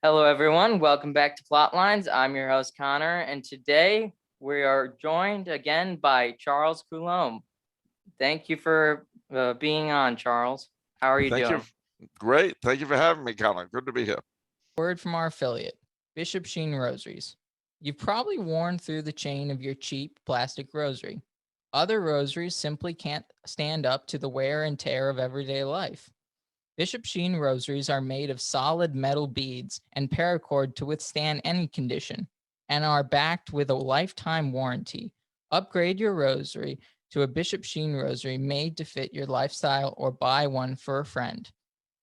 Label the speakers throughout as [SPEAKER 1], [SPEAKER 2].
[SPEAKER 1] Hello, everyone. Welcome back to Plotlines. I'm your host, Connor, and today we are joined again by Charles Coulombe. Thank you for being on, Charles. How are you
[SPEAKER 2] Thank you.
[SPEAKER 1] doing?
[SPEAKER 2] Great. Thank you for having me, Connor. Good to be here.
[SPEAKER 3] Word from our affiliate, Bishop Sheen Rosaries. You've probably worn through the chain of your cheap plastic rosary. Other rosaries simply can't stand up to the wear and tear of everyday life. Bishop Sheen rosaries are made of solid metal beads and paracord to withstand any condition and are backed with a lifetime warranty. Upgrade your rosary to a Bishop Sheen rosary made to fit your lifestyle or buy one for a friend.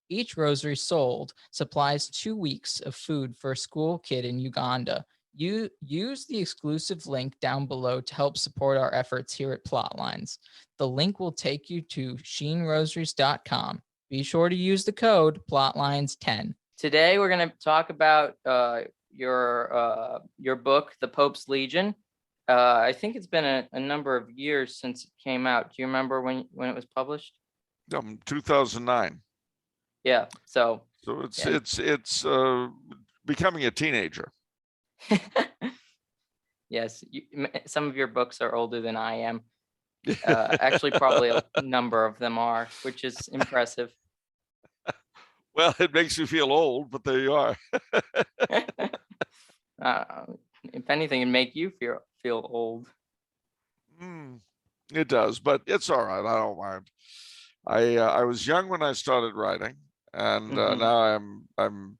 [SPEAKER 3] Each rosary sold supplies 2 weeks of food for a school kid in Uganda. You use the exclusive link down below to help support our efforts here at Plotlines. The link will take you to sheenrosaries.com. Be sure to use the code Plotlines10.
[SPEAKER 1] Today we're going to talk about your book, The Pope's Legion. I think it's been a number of years since it came out. Do you remember when it was published?
[SPEAKER 2] 2009.
[SPEAKER 1] Yeah. So
[SPEAKER 2] it's becoming a teenager.
[SPEAKER 1] Yes, some of your books are older than I am. Actually, probably a number of them are, which is impressive.
[SPEAKER 2] Well, it makes you feel old, but there you are.
[SPEAKER 1] If anything, it'd make you feel old.
[SPEAKER 2] It does, but it's all right. I don't mind. I was young when I started writing, and now I'm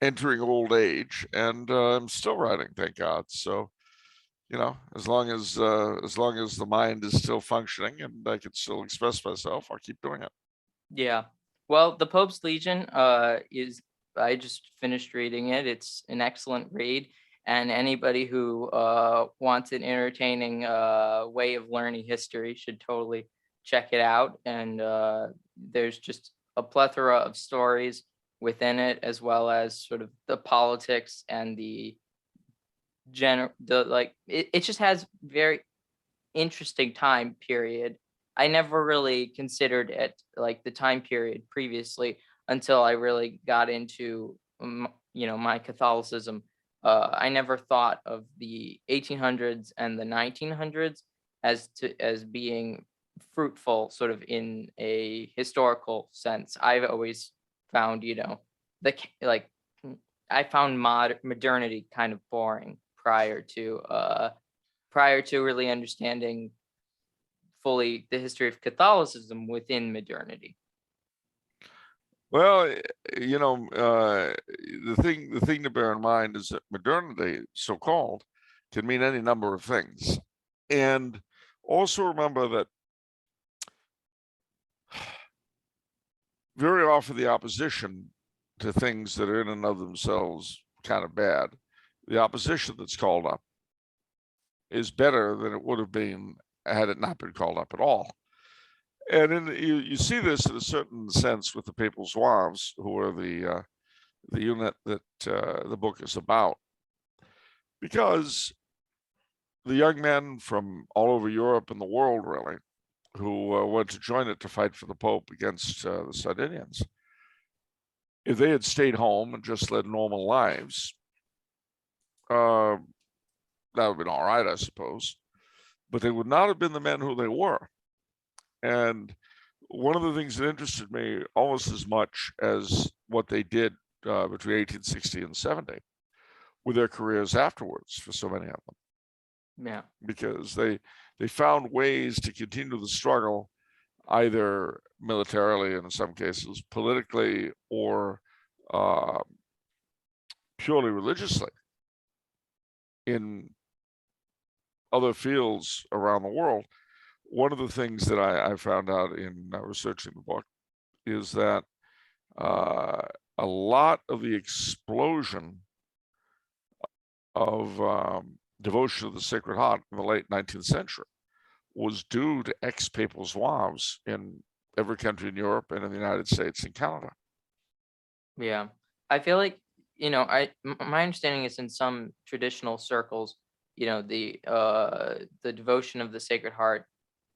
[SPEAKER 2] entering old age, and I'm still writing, thank God. So, as long as the mind is still functioning and I can still express myself, I'll keep doing it.
[SPEAKER 1] Yeah. Well, The Pope's Legion is, I just finished reading it. It's an excellent read. And anybody who wants an entertaining way of learning history should totally check it out. And there's just a plethora of stories within it, as well as sort of the politics and it just has very interesting time period. I never really considered it like the time period previously until I really got into my Catholicism. I never thought of the 1800s and the 1900s as being fruitful, sort of in a historical sense. I've always found I found modernity kind of boring prior to really understanding fully the history of Catholicism within modernity.
[SPEAKER 2] Well, the thing to bear in mind is that modernity, so-called, can mean any number of things. And also remember that very often the opposition to things that are in and of themselves kind of bad, the opposition that's called up is better than it would have been had it not been called up at all. And you see this in a certain sense with the Papal Zouaves, who are the unit that the book is about, because the young men from all over Europe and the world, really, who went to join it to fight for the Pope against the Sardinians, if they had stayed home and just led normal lives, that would have been all right, I suppose. But they would not have been the men who they were. And one of the things that interested me almost as much as what they did between 1860 and 70 were their careers afterwards for so many of them.
[SPEAKER 1] Yeah.
[SPEAKER 2] Because they found ways to continue the struggle, either militarily and in some cases politically, or purely religiously in other fields around the world. One of the things that I found out in researching the book is that a lot of the explosion of devotion to the Sacred Heart in the late 19th century was due to ex-Papal Zouaves in every country in Europe and in the United States and Canada.
[SPEAKER 1] Yeah. I feel like, my understanding is in some traditional circles, the devotion of the Sacred Heart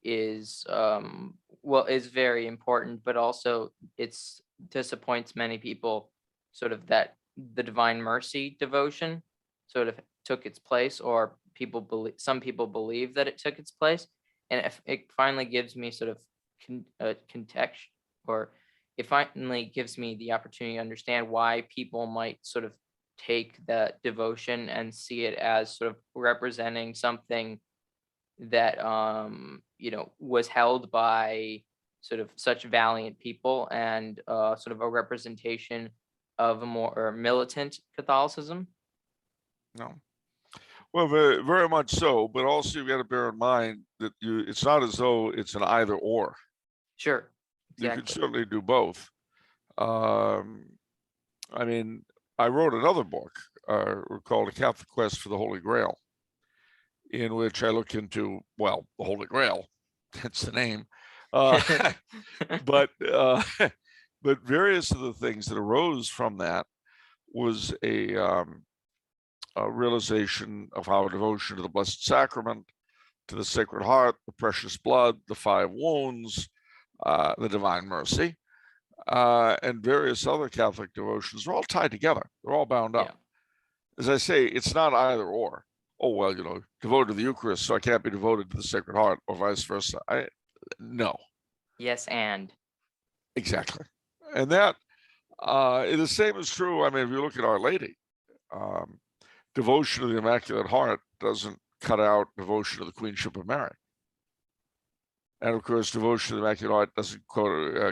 [SPEAKER 1] is is very important, but also it's disappoints many people, sort of that the Divine Mercy devotion sort of took its place, or some people believe that it took its place, and if it finally gives me sort of context, or it finally gives me the opportunity to understand why people might sort of take that devotion and see it as sort of representing something that was held by sort of such valiant people, and sort of a representation of a more militant Catholicism.
[SPEAKER 2] No. Well, very, very much so, but also you've got to bear in mind that it's not as though it's an either or.
[SPEAKER 1] Sure,
[SPEAKER 2] You could
[SPEAKER 1] exactly.
[SPEAKER 2] certainly do both. I mean, I wrote another book called A Catholic Quest for the Holy Grail, in which I look into, well, the Holy Grail, that's the name, but but various of the things that arose from that was a realization of how devotion to the Blessed Sacrament, to the Sacred Heart, the Precious Blood, the Five Wounds, the Divine Mercy, and various other Catholic devotions are all tied together. They're all bound up.
[SPEAKER 1] Yeah.
[SPEAKER 2] As I say, it's not either or. Oh, well, devoted to the Eucharist, so I can't be devoted to the Sacred Heart, or vice versa. No.
[SPEAKER 1] Yes, and
[SPEAKER 2] Exactly. And that the same is true. I mean, if you look at Our Lady, devotion to the Immaculate Heart doesn't cut out devotion to the Queenship of Mary. And of course, devotion to the Immaculate Heart doesn't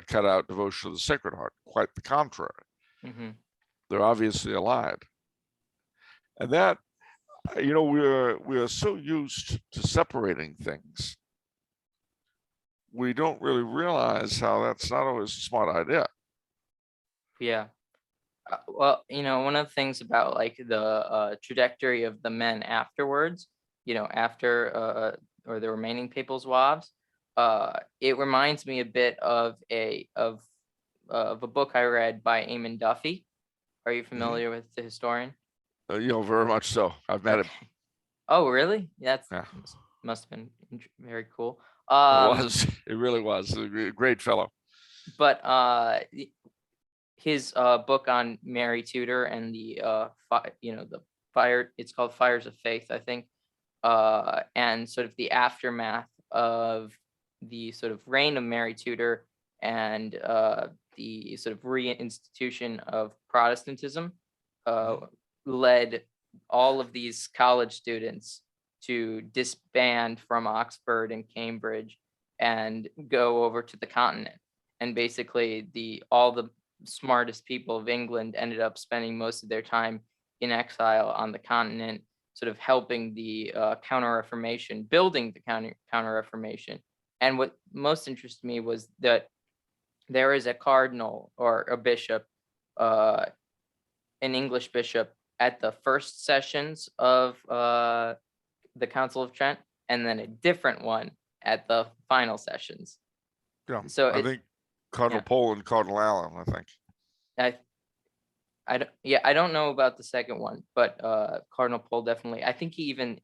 [SPEAKER 2] cut out devotion to the Sacred Heart. Quite the contrary.
[SPEAKER 1] mm-hmm.
[SPEAKER 2] They're obviously allied. And that, we are so used to separating things, we don't really realize how that's not always a smart idea.
[SPEAKER 1] Yeah. Well, one of the things about like the trajectory of the men afterwards, after or the remaining papal Zouaves, it reminds me a bit of a book I read by Eamon Duffy. Are you familiar with the historian?
[SPEAKER 2] Very much so. I've met him.
[SPEAKER 1] Oh, really?
[SPEAKER 2] Yeah.
[SPEAKER 1] Must have been very cool.
[SPEAKER 2] It was. It really was. A great fellow.
[SPEAKER 1] But his book on Mary Tudor and the fire. It's called Fires of Faith, I think. And sort of the aftermath of the sort of reign of Mary Tudor, and the sort of reinstitution of Protestantism led all of these college students to disband from Oxford and Cambridge and go over to the continent. And basically all the smartest people of England ended up spending most of their time in exile on the continent, sort of helping the Counter-Reformation, building the Counter-Reformation. And what most interested me was that there is a cardinal or a bishop, an English bishop, at the first sessions of the Council of Trent, and then a different one at the final sessions.
[SPEAKER 2] Yeah.
[SPEAKER 1] So
[SPEAKER 2] I think Cardinal Pole and Cardinal Allen, I think.
[SPEAKER 1] I don't know about the second one, but Cardinal Pole definitely. I think he even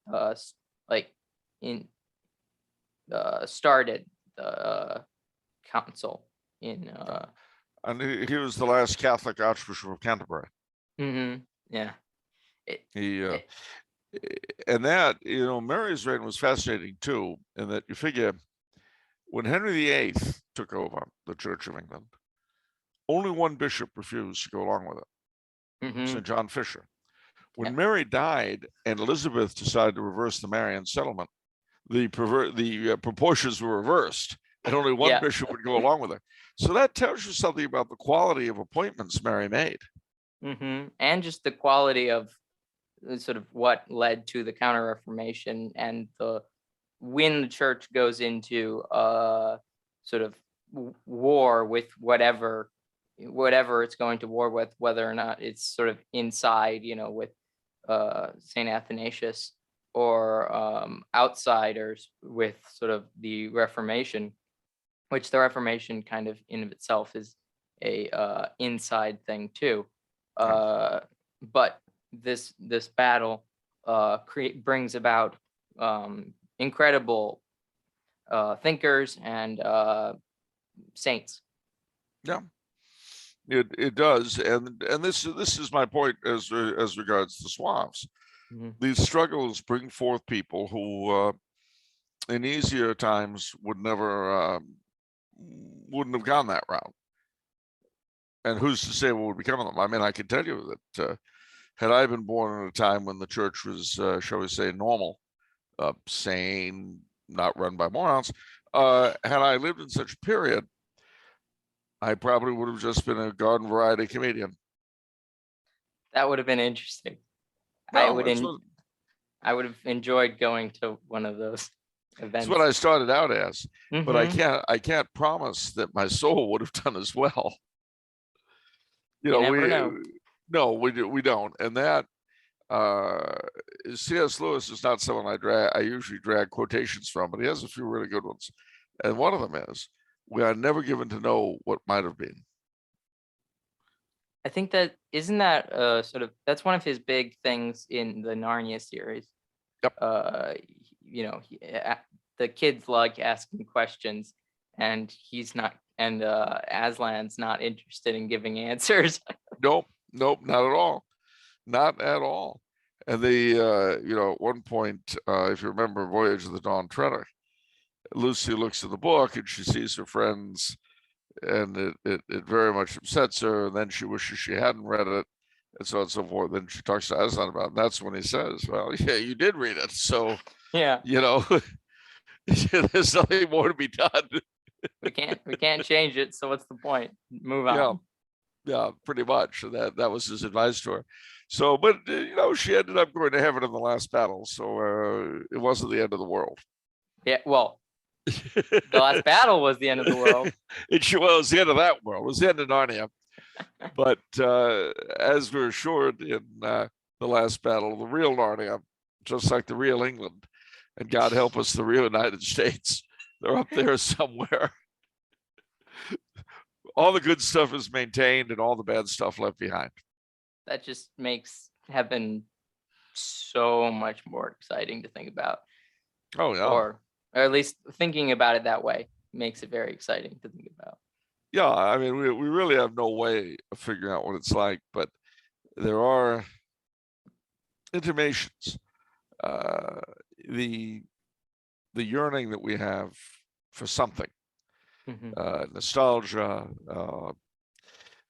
[SPEAKER 1] started the council in.
[SPEAKER 2] And he was the last Catholic Archbishop of Canterbury.
[SPEAKER 1] Yeah.
[SPEAKER 2] And that, Mary's reign was fascinating too, in that you figure when Henry VIII took over the Church of England, only one bishop refused to go along with it, St. John Fisher. When Mary died and Elizabeth decided to reverse the Marian settlement, the proportions were reversed, and only one bishop would go along with it. So that tells you something about the quality of appointments Mary made.
[SPEAKER 1] And just the quality of sort of what led to the Counter-Reformation, and when the church goes into sort of war with whatever it's going to war with, whether or not it's sort of inside, with St. Athanasius, or outsiders with sort of the Reformation, which the Reformation kind of in of itself is a inside thing too. But this battle brings about incredible thinkers and saints.
[SPEAKER 2] Yeah. It does, and this is my point as regards the Zouaves.
[SPEAKER 1] Mhm.
[SPEAKER 2] These struggles bring forth people who, in easier times, wouldn't have gone that route. And who's to say what would become of them? I mean, I can tell you that had I been born in a time when the church was, shall we say, normal, sane, not run by morons, had I lived in such a period, I probably would have just been a garden variety comedian.
[SPEAKER 1] That would have been interesting.
[SPEAKER 2] No, it's
[SPEAKER 1] I would have enjoyed going to one of those events.
[SPEAKER 2] what I started out as, but
[SPEAKER 1] Mhm.
[SPEAKER 2] I can't promise that my soul would have done as well. You
[SPEAKER 1] You
[SPEAKER 2] know,
[SPEAKER 1] never know.
[SPEAKER 2] no, we don't. And that, uh, C.S. Lewis is not someone I usually drag quotations from, but he has a few really good ones. And one of them is, we are never given to know what might have been.
[SPEAKER 1] I think isn't that sort of that's one of his big things in the Narnia series.
[SPEAKER 2] Yep.
[SPEAKER 1] The kids like asking questions, and he's not, and Aslan's not interested in giving answers.
[SPEAKER 2] Nope, nope, not at all. Not at all. And at one point, if you remember Voyage of the Dawn Treader, Lucy looks at the book and she sees her friends, and it very much upsets her. And then she wishes she hadn't read it, and so on and so forth. Then she talks to Aslan about it, and that's when he says, well, yeah, you did read it. So,
[SPEAKER 1] Yeah,
[SPEAKER 2] there's nothing more to be done.
[SPEAKER 1] we can't change it. So what's the point? Move
[SPEAKER 2] Yeah.
[SPEAKER 1] on.
[SPEAKER 2] Yeah, pretty much. That was his advice to her. So, but she ended up going to heaven in the last battle, so it wasn't the end of the world.
[SPEAKER 1] Yeah. Well, the last battle was the end of the world.
[SPEAKER 2] It was the end of that world. It was the end of Narnia. But as we're assured in the last battle, the real Narnia, just like the real England, and God help us, the real United States, they're up there somewhere. All the good stuff is maintained and all the bad stuff left behind.
[SPEAKER 1] That just makes heaven so much more exciting to think about.
[SPEAKER 2] Oh yeah.
[SPEAKER 1] Or at least thinking about it that way makes it very exciting to think about.
[SPEAKER 2] Yeah, I mean, we really have no way of figuring out what it's like, but there are intimations. The yearning that we have for something,
[SPEAKER 1] Mhm.
[SPEAKER 2] nostalgia.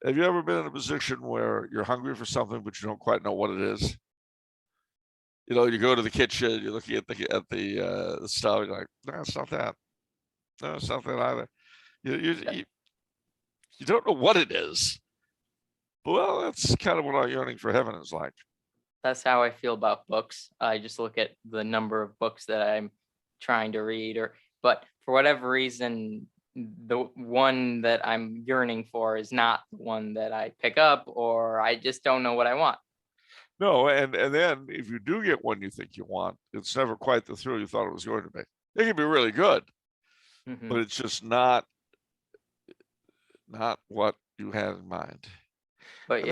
[SPEAKER 2] Have you ever been in a position where you're hungry for something, but you don't quite know what it is? You go to the kitchen, you're looking at the stuff, you're like, no, it's not that. No, it's not that either. You don't know what it is. Well, that's kind of what our yearning for heaven is like.
[SPEAKER 1] That's how I feel about books. I just look at the number of books that I'm trying to read, but for whatever reason, the one that I'm yearning for is not the one that I pick up, or I just don't know what I want.
[SPEAKER 2] No, and then if you do get one you think you want, it's never quite the thrill you thought it was going to be. It can be really good, but it's just not what you had in mind.
[SPEAKER 1] But
[SPEAKER 2] And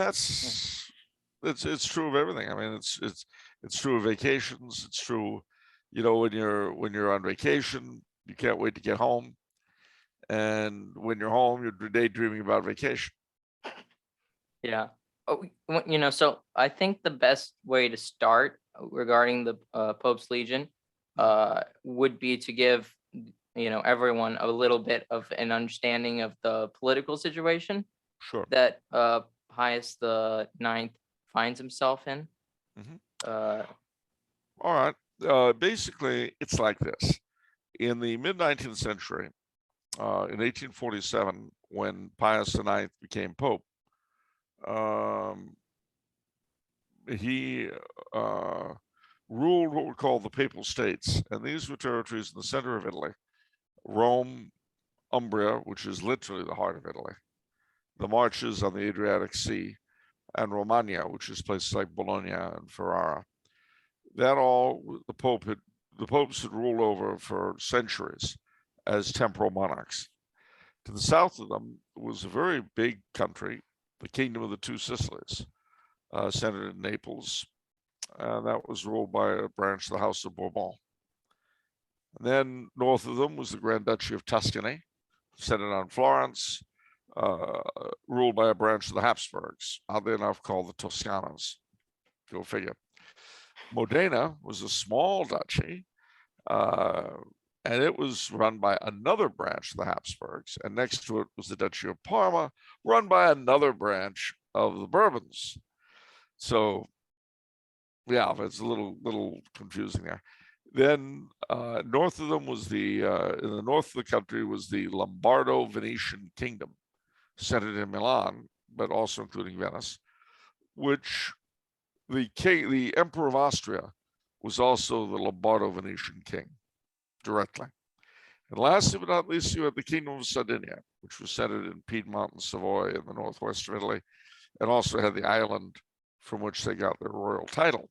[SPEAKER 2] it's true of everything. I mean, it's true of vacations. It's true, when you're on vacation, you can't wait to get home, and when you're home, you're daydreaming about vacation.
[SPEAKER 1] yeah. So I think the best way to start regarding the Pope's Legion would be to give everyone a little bit of an understanding of the political situation
[SPEAKER 2] Sure.
[SPEAKER 1] that Pius the Ninth finds himself in.
[SPEAKER 2] Mhm.
[SPEAKER 1] Uh,
[SPEAKER 2] All right. Basically, it's like this. In the mid-19th century, in 1847, when Pius IX became Pope, he ruled what we call the Papal States, and these were territories in the center of Italy: Rome, Umbria, which is literally the heart of Italy, the Marches on the Adriatic Sea, and Romagna, which is places like Bologna and Ferrara. That all the popes had ruled over for centuries as temporal monarchs. To the south of them was a very big country, the Kingdom of the Two Sicilies, centered in Naples, and that was ruled by a branch of the House of Bourbon. And then north of them was the Grand Duchy of Tuscany, centered on Florence, ruled by a branch of the Habsburgs, oddly enough called the Toscanas. Go figure. Modena was a small duchy, and it was run by another branch of the Habsburgs, and next to it was the Duchy of Parma, run by another branch of the Bourbons. So, yeah, it's a little confusing there. Then north of them was in the north of the country was the Lombardo-Venetian kingdom, centered in Milan, but also including Venice, which the Emperor of Austria was also the Lombardo-Venetian king directly. And lastly but not least, you had the Kingdom of Sardinia, which was centered in Piedmont and Savoy in the northwest of Italy, and also had the island from which they got their royal title.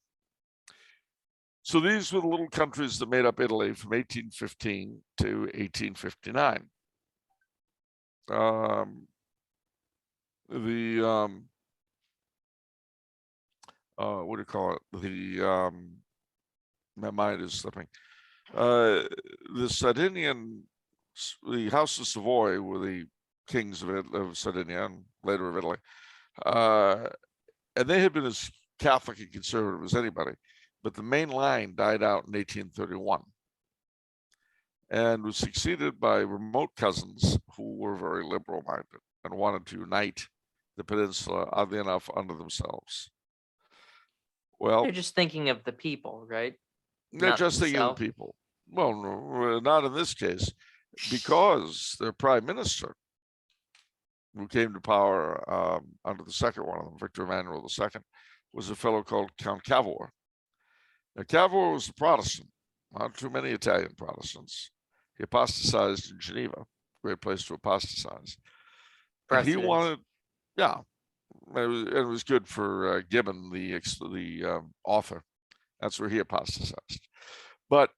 [SPEAKER 2] So these were the little countries that made up Italy from 1815 to 1859. What do you call it? My mind is slipping. The Sardinian, the House of Savoy were the kings of Sardinia and later of Italy. And they had been as Catholic and conservative as anybody, but the main line died out in 1831 and was succeeded by remote cousins who were very liberal minded and wanted to unite the peninsula, oddly enough, under themselves. Well,
[SPEAKER 1] They're just thinking of the people, right?
[SPEAKER 2] they're
[SPEAKER 1] Not
[SPEAKER 2] just thinking of
[SPEAKER 1] themselves.
[SPEAKER 2] the people. Well, no, not in this case, because their prime minister, who came to power under the second one of them, Victor Emmanuel II, was a fellow called Count Cavour. Now, Cavour was a Protestant, not too many Italian Protestants. He apostatized in Geneva, great place to apostatize. And he wanted, yeah, it was good for Gibbon, the author. That's where he apostatized. But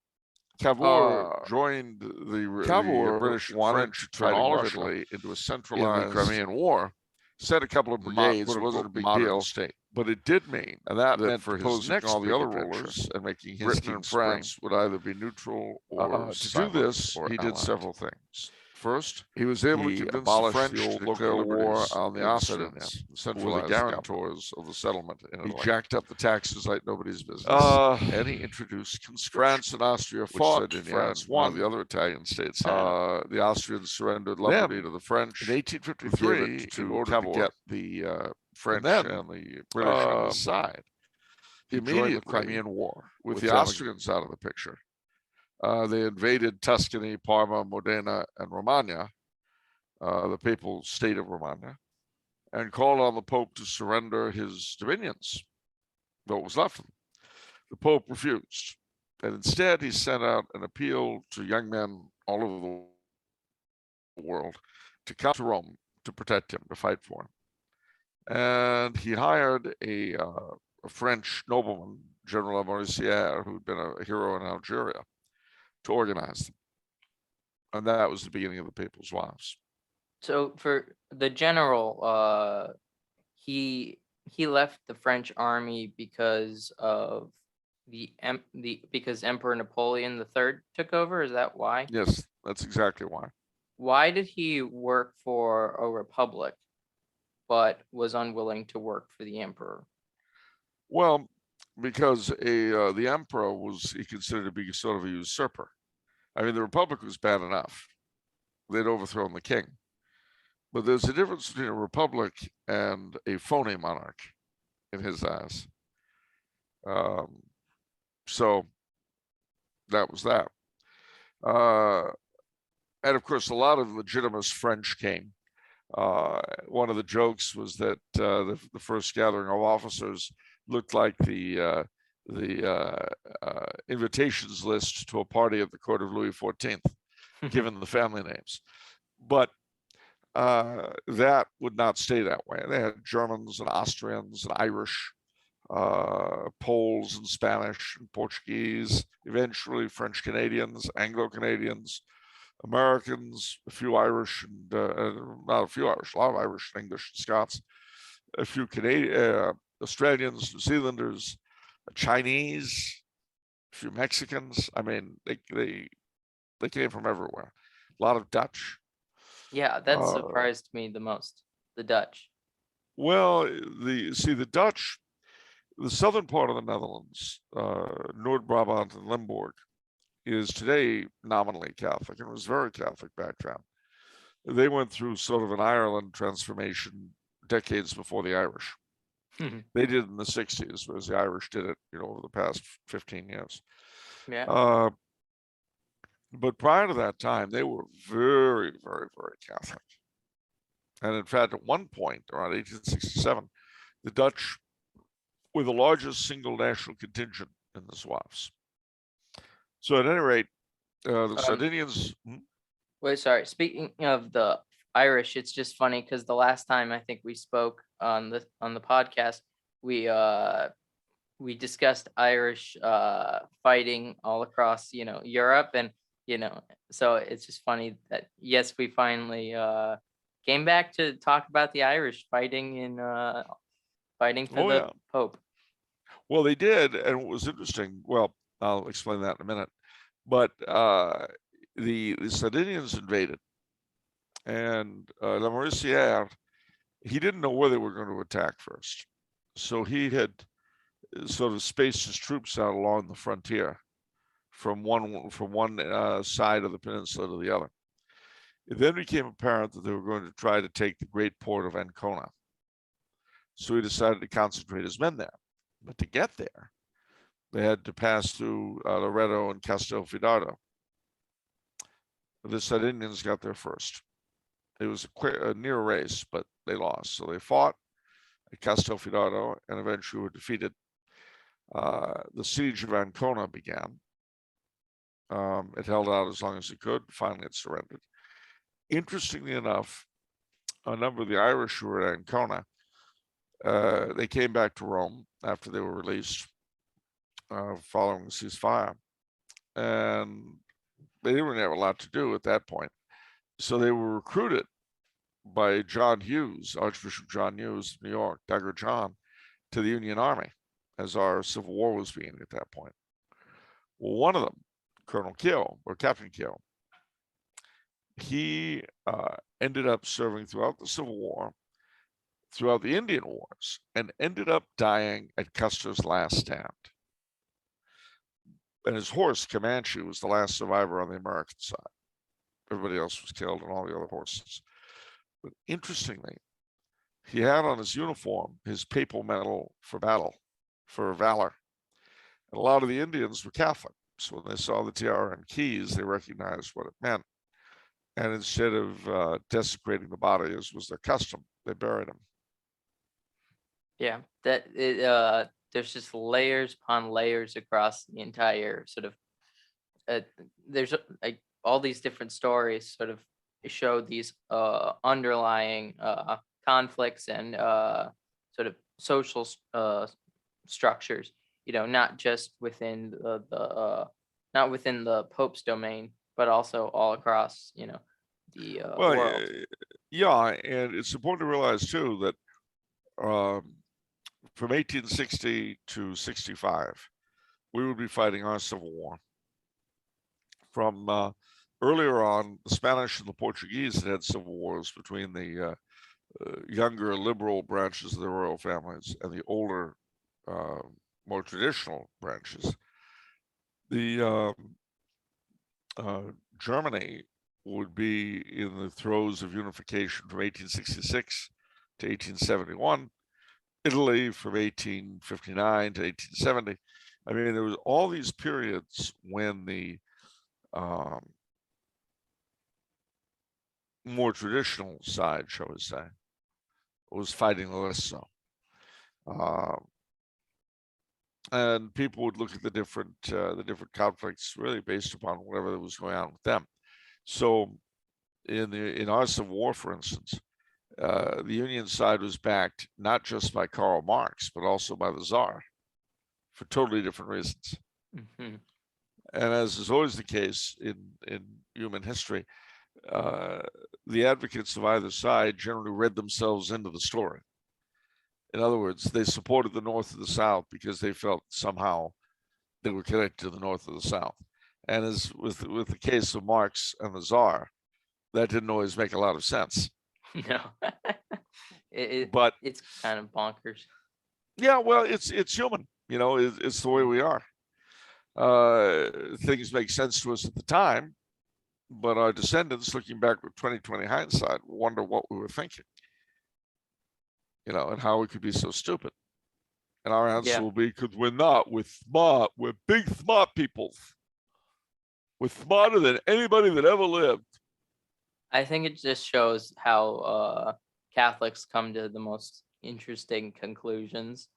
[SPEAKER 2] Cavour joined the British and French to turn all of Italy into a centralized in the Crimean War. Sent a couple of brigades, wasn't a big deal, state, but it did mean, and that meant for his next all the other rulers and making his Britain and France would either be neutral or to do this. He did several things. First, he was able to convince the French to declare war on the Austrians, who were the guarantors of the settlement in Italy. He jacked up the taxes like nobody's business, and he introduced conscription. France and Austria fought. France won. The other Italian states had. The Austrians surrendered Lombardy to the French in 1853 in order to get the French and the British on his side. He joined the Crimean War with the Austrians out of the picture. They invaded Tuscany, Parma, Modena, and Romagna, the papal state of Romagna, and called on the Pope to surrender his dominions, what was left of him. The Pope refused, and instead he sent out an appeal to young men all over the world to come to Rome to protect him, to fight for him. And he hired a French nobleman, General Mauricier, who'd been a hero in Algeria, to organize them. And that was the beginning of the Papal Zouaves.
[SPEAKER 1] So for the general, he left the French army because of because Emperor Napoleon III took over. Is that why?
[SPEAKER 2] Yes, that's exactly why.
[SPEAKER 1] Why did he work for a republic, but was unwilling to work for the emperor?
[SPEAKER 2] Well, because the emperor was he considered to be sort of a usurper. I mean, the republic was bad enough; they'd overthrown the king. But there's a difference between a republic and a phony monarch, in his eyes. So that was that. And of course, a lot of legitimist French came. One of the jokes was that the first gathering of officers looked like the invitations list to a party at the court of Louis XIV, given the family names. But that would not stay that way. They had Germans and Austrians and Irish, Poles and Spanish and Portuguese, eventually French Canadians, Anglo Canadians, Americans, a few Irish and not a few Irish, a lot of Irish and English and Scots, a few Canadian, Australians, New Zealanders, Chinese, a few Mexicans. I mean, they came from everywhere. A lot of Dutch.
[SPEAKER 1] Yeah, that
[SPEAKER 2] Uh,
[SPEAKER 1] surprised me the most. The Dutch.
[SPEAKER 2] well, the Dutch, the southern part of the Netherlands, Noord-Brabant and Limburg, is today nominally Catholic and was very Catholic back then. They went through sort of an Ireland transformation decades before the Irish. They did it in the 60s, whereas the Irish did it, over the past 15 years.
[SPEAKER 1] Yeah.
[SPEAKER 2] But prior to that time, they were very, very, very Catholic. And in fact, at one point around 1867, the Dutch were the largest single national contingent in the Zouaves. So at any rate, the Sardinians.
[SPEAKER 1] Wait, sorry. Speaking of the Irish, it's just funny because the last time I think we spoke on the podcast, we discussed Irish fighting all across Europe, and so it's just funny that yes, we finally came back to talk about the Irish fighting in fighting for
[SPEAKER 2] Oh,
[SPEAKER 1] the
[SPEAKER 2] yeah.
[SPEAKER 1] Pope.
[SPEAKER 2] Well, they did, and what was interesting. Well, I'll explain that in a minute. But the Sardinians invaded, and Lamoricière, he didn't know where they were going to attack first, so he had sort of spaced his troops out along the frontier from one side of the peninsula to the other. It then became apparent that they were going to try to take the great port of Ancona. So he decided to concentrate his men there. But to get there, they had to pass through Loreto and Castelfidardo. The Sardinians got there first. It was a near race, but they lost. So they fought at Castelfidardo and eventually were defeated. The siege of Ancona began. It held out as long as it could. Finally, it surrendered. Interestingly enough, a number of the Irish who were at Ancona, they came back to Rome after they were released following the ceasefire. And they didn't really have a lot to do at that point. So they were recruited by John Hughes, Archbishop John Hughes of New York, Dagger John, to the Union Army as our Civil War was beginning at that point. Well, one of them, Colonel Keogh, or Captain Keogh, he ended up serving throughout the Civil War, throughout the Indian Wars, and ended up dying at Custer's last stand. And his horse, Comanche, was the last survivor on the American side. Everybody else was killed and all the other horses. But interestingly, he had on his uniform his papal medal for valor. And a lot of the Indians were Catholic. So when they saw the tiara and keys, they recognized what it meant. And instead of desecrating the body, as was their custom, they buried him.
[SPEAKER 1] Yeah, there's just layers upon layers across the entire sort of. There's like all these different stories sort of show these underlying conflicts and sort of social structures. Not just within not within the Pope's domain, but also all across the world.
[SPEAKER 2] Yeah, and it's important to realize too that from 1860 to 65, we would be fighting our Civil War. From earlier on, the Spanish and the Portuguese had civil wars between the younger liberal branches of the royal families and the older, more traditional branches. The Germany would be in the throes of unification from 1866 to 1871. Italy from 1859 to 1870. I mean, there was all these periods when the more traditional side, shall we say, was fighting less so. And people would look at the different conflicts really based upon whatever was going on with them. So in our Civil War, for instance, the Union side was backed not just by Karl Marx, but also by the Tsar for totally different reasons.
[SPEAKER 1] Mm-hmm.
[SPEAKER 2] And as is always the case in human history, the advocates of either side generally read themselves into the story. In other words, they supported the North or the South because they felt somehow they were connected to the North or the South. And as with the case of Marx and the Tsar that didn't always make a lot of sense.
[SPEAKER 1] No.
[SPEAKER 2] But
[SPEAKER 1] It's kind of bonkers.
[SPEAKER 2] yeah, well, it's human, it's the way we are. Things make sense to us at the time, but our descendants, looking back with 2020 hindsight, wonder what we were thinking, and how we could be so stupid. And our answer
[SPEAKER 1] Yeah.
[SPEAKER 2] will be, because we're not, we're smart, we're big smart people. We're smarter than anybody that ever lived.
[SPEAKER 1] I think it just shows how Catholics come to the most interesting conclusions.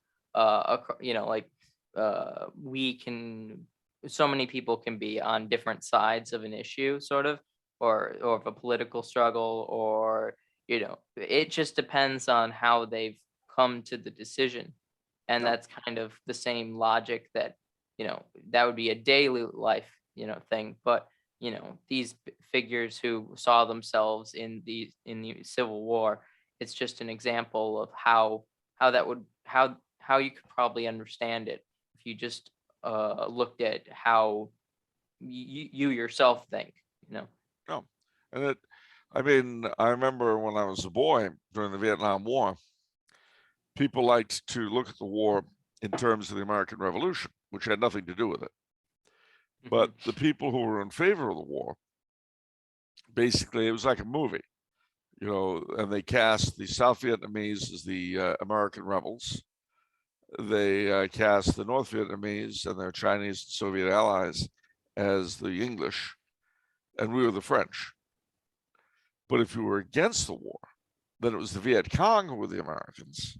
[SPEAKER 1] We can, so many people can be on different sides of an issue, sort of, or of a political struggle, or it just depends on how they've come to the decision, and
[SPEAKER 2] Yep.
[SPEAKER 1] that's kind of the same logic that that would be a daily life thing, but these figures who saw themselves in the Civil War, it's just an example of how you could probably understand it if you just looked at how you yourself think.
[SPEAKER 2] No. And I remember when I was a boy during the Vietnam War, people liked to look at the war in terms of the American Revolution, which had nothing to do with it. But the people who were in favor of the war, basically, it was like a movie, and they cast the South Vietnamese as the American rebels. They cast the North Vietnamese and their Chinese and Soviet allies as the English, and we were the French. But if you were against the war, then it was the Viet Cong who were the Americans,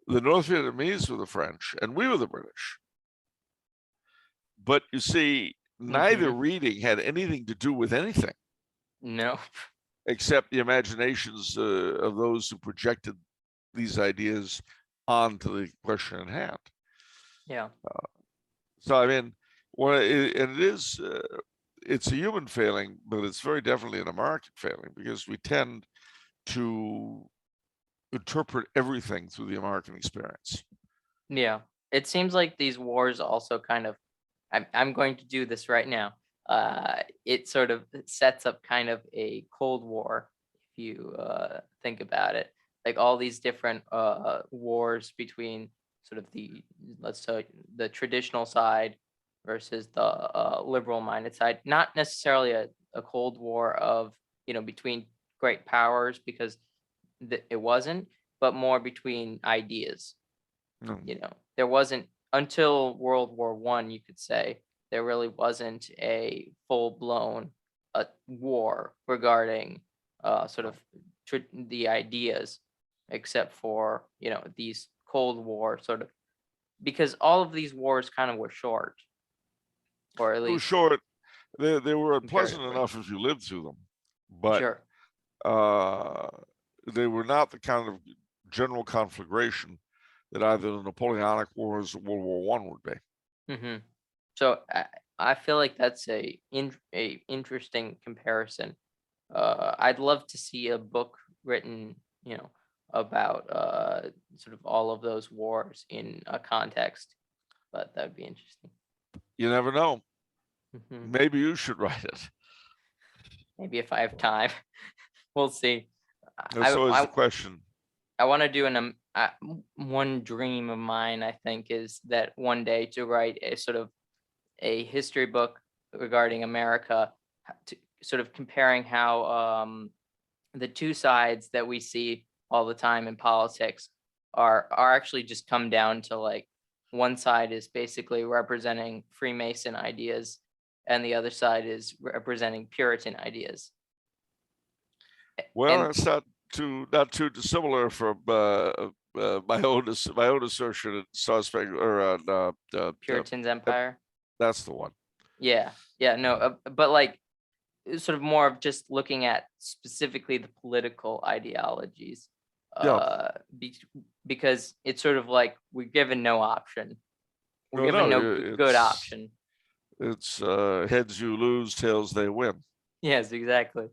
[SPEAKER 2] the North Vietnamese were the French, and we were the British. But you see, neither reading had anything to do with anything.
[SPEAKER 1] No.
[SPEAKER 2] Except the imaginations of those who projected these ideas onto the question at hand.
[SPEAKER 1] Yeah.
[SPEAKER 2] So and it is, it's a human failing, but it's very definitely an American failing, because we tend to interpret everything through the American experience.
[SPEAKER 1] Yeah. It seems like these wars also kind of, I'm going to do this right now. It sort of sets up kind of a Cold War, if you think about it. Like all these different wars between sort of let's say the traditional side versus the liberal-minded side. Not necessarily a Cold War of between great powers, because it wasn't, but more between ideas. There wasn't, until World War I, you could say, there really wasn't a full-blown war regarding sort of the ideas, except for these Cold War sort of, because all of these wars kind of were short, or at
[SPEAKER 2] It was
[SPEAKER 1] least
[SPEAKER 2] short. They were unpleasant
[SPEAKER 1] comparatively.
[SPEAKER 2] enough if you lived through them, but
[SPEAKER 1] Sure.
[SPEAKER 2] they were not the kind of general conflagration that either the Napoleonic Wars or World War I would be.
[SPEAKER 1] So I feel like that's a interesting comparison. I'd love to see a book written, about sort of all of those wars in a context, but that would be interesting.
[SPEAKER 2] You never know.
[SPEAKER 1] Mhm.
[SPEAKER 2] Maybe you should write it.
[SPEAKER 1] Maybe if I have time, we'll see.
[SPEAKER 2] That's always the question.
[SPEAKER 1] I want to do one dream of mine, I think, is that one day to write a sort of a history book regarding America, sort of comparing how the two sides that we see all the time in politics are actually just come down to, like, one side is basically representing Freemason ideas and the other side is representing Puritan ideas.
[SPEAKER 2] Well,
[SPEAKER 1] And
[SPEAKER 2] that's not too dissimilar from my own assertion at Star Spangled or
[SPEAKER 1] Puritan's Empire.
[SPEAKER 2] that's the one.
[SPEAKER 1] Yeah, no, but like sort of more of just looking at specifically the political ideologies, because it's sort of like we're given no option. We're given no good option.
[SPEAKER 2] It's heads you lose, tails they win.
[SPEAKER 1] Yes, exactly.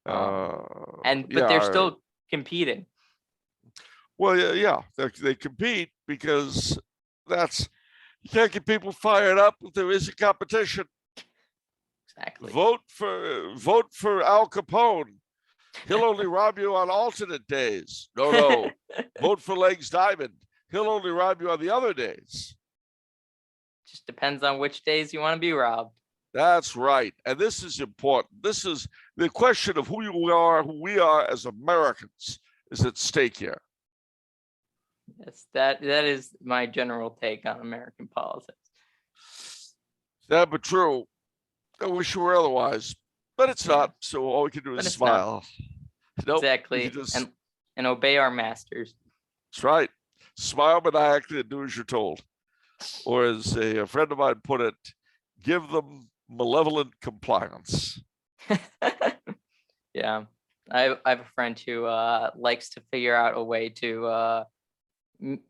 [SPEAKER 1] But
[SPEAKER 2] Yeah,
[SPEAKER 1] they're still competing.
[SPEAKER 2] Well, yeah, they compete because you can't get people fired up if there is a competition.
[SPEAKER 1] Exactly.
[SPEAKER 2] Vote for Al Capone. He'll only rob you on alternate days. No. Vote for Legs Diamond. He'll only rob you on the other days.
[SPEAKER 1] Just depends on which days you want to be robbed.
[SPEAKER 2] That's right. And this is important. This is the question of who we are as Americans is at stake here.
[SPEAKER 1] Yes, that is my general take on American politics.
[SPEAKER 2] Sad but true. I wish it were otherwise, but it's
[SPEAKER 1] Yeah.
[SPEAKER 2] not. So all we can do
[SPEAKER 1] But
[SPEAKER 2] is
[SPEAKER 1] it's not.
[SPEAKER 2] smile. Nope, we
[SPEAKER 1] Exactly.
[SPEAKER 2] can just,
[SPEAKER 1] And obey our masters.
[SPEAKER 2] that's right. Smile maniacally and do as you're told. Or as a friend of mine put it, give them malevolent compliance.
[SPEAKER 1] Yeah. I have a friend who likes to figure out a way to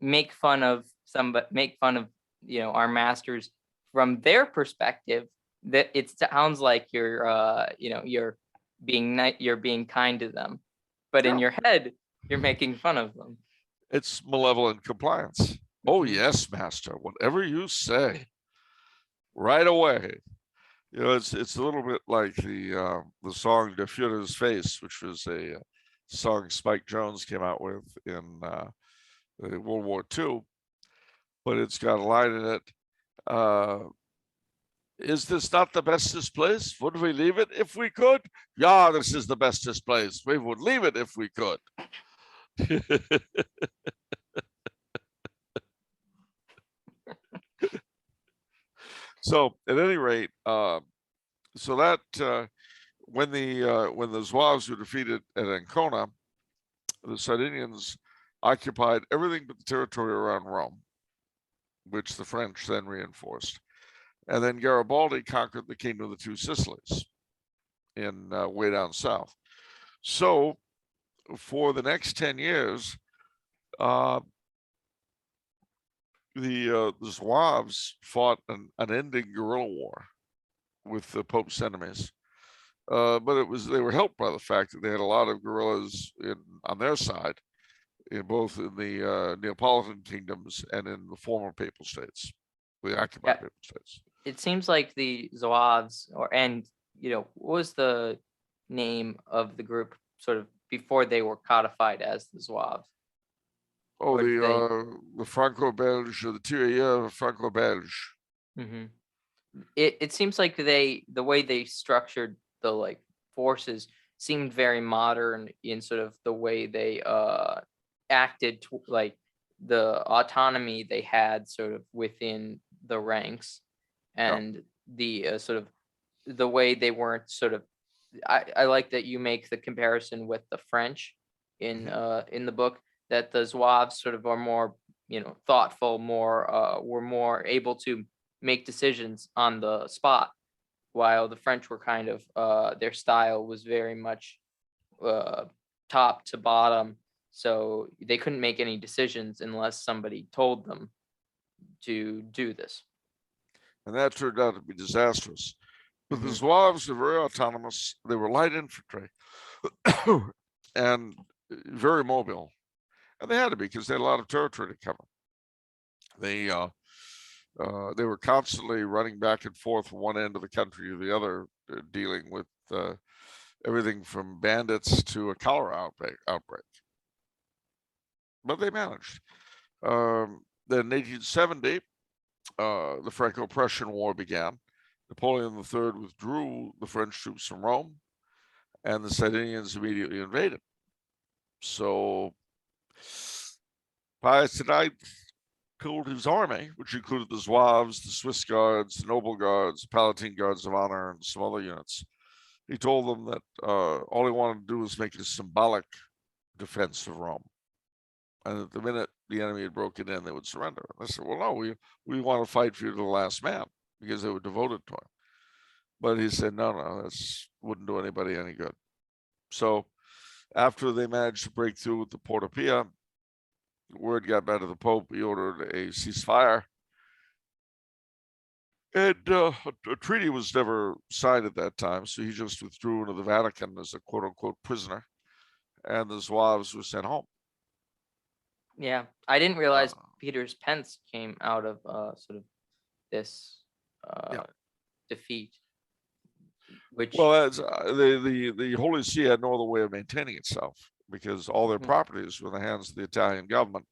[SPEAKER 1] make fun of our masters from their perspective. That it sounds like you're being kind to them, but in
[SPEAKER 2] Yeah.
[SPEAKER 1] your head you're making fun of them.
[SPEAKER 2] It's malevolent compliance. Oh,
[SPEAKER 1] Mhm.
[SPEAKER 2] yes, master, whatever you say. Right away. You know, it's a little bit like the song "Der Führer's Face," which was a song Spike Jones came out with in World War II, but it's got a line in it. Is this not the bestest place? Would we leave it if we could? Yeah, this is the bestest place. We would leave it if we could. So, at any rate, so that when the Zouaves were defeated at Ancona, the Sardinians occupied everything but the territory around Rome, which the French then reinforced. And then Garibaldi conquered the Kingdom of the Two Sicilies in way down south. So for the next 10 years, the Zouaves fought an unending guerrilla war with the Pope's enemies. But they were helped by the fact that they had a lot of guerrillas on their side, both in the Neapolitan kingdoms and in the former Papal States, the occupied Papal States.
[SPEAKER 1] It seems like the Zouaves, what was the name of the group sort of before they were codified as the Zouaves?
[SPEAKER 2] Oh, the Franco-Belge, the tirailleurs Franco-Belge.
[SPEAKER 1] Mm-hmm. It seems like the way they structured the forces seemed very modern in sort of the way they acted, the autonomy they had sort of within the ranks, and the sort of the way they weren't sort of. I like that you make the comparison with the French in the book, that the Zouaves sort of are more thoughtful, were more able to make decisions on the spot, while the French were kind of their style was very much top to bottom, so they couldn't make any decisions unless somebody told them to do this.
[SPEAKER 2] And that turned out to be disastrous. But the
[SPEAKER 1] Mhm.
[SPEAKER 2] Zouaves are very autonomous. They were light infantry and very mobile. And they had to be because they had a lot of territory to cover. They were constantly running back and forth from one end of the country to the other, dealing with everything from bandits to a cholera outbreak. But they managed. Then in 1870, the Franco-Prussian War began. Napoleon III withdrew the French troops from Rome, and the Sardinians immediately invaded. So Pius IX told his army, which included the Zouaves, the Swiss Guards, the Noble Guards, the Palatine Guards of Honor, and some other units. He told them that all he wanted to do was make a symbolic defense of Rome. And at the minute the enemy had broken in, they would surrender. And I said, well, no, we want to fight for you to the last man, because they were devoted to him. But he said, no, that wouldn't do anybody any good. So after they managed to break through with the Porta Pia, word got back to the Pope. He ordered a ceasefire. And a treaty was never signed at that time, so he just withdrew into the Vatican as a quote-unquote prisoner, and the Zouaves were sent home.
[SPEAKER 1] Yeah, I didn't realize Peter's Pence came out of sort of this defeat. which
[SPEAKER 2] Well, that's the Holy See had no other way of maintaining itself because all their
[SPEAKER 1] Mhm.
[SPEAKER 2] properties were in the hands of the Italian government,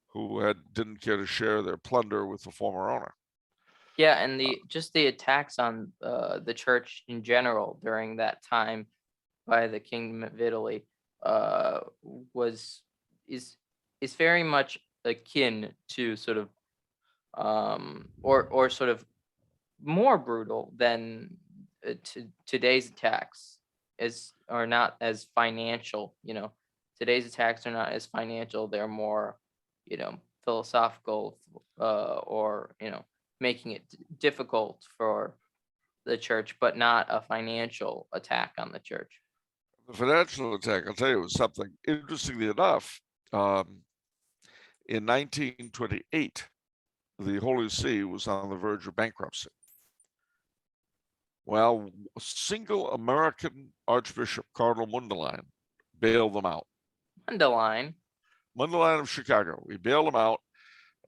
[SPEAKER 2] who didn't care to share their plunder with the former owner.
[SPEAKER 1] yeah, and the attacks on the church in general during that time by the Kingdom of Italy uh, was is is very much akin to sort of or sort of more brutal than today's attacks is are not as financial. Today's attacks are not as financial. They're more, philosophical, or making it difficult for the church, but not a financial attack on the church.
[SPEAKER 2] The financial attack, I'll tell you, was something interestingly enough. In 1928, the Holy See was on the verge of bankruptcy. Well, a single American Archbishop, Cardinal Mundelein, bailed them out.
[SPEAKER 1] Underline.
[SPEAKER 2] Mundelein of Chicago, he bailed them out,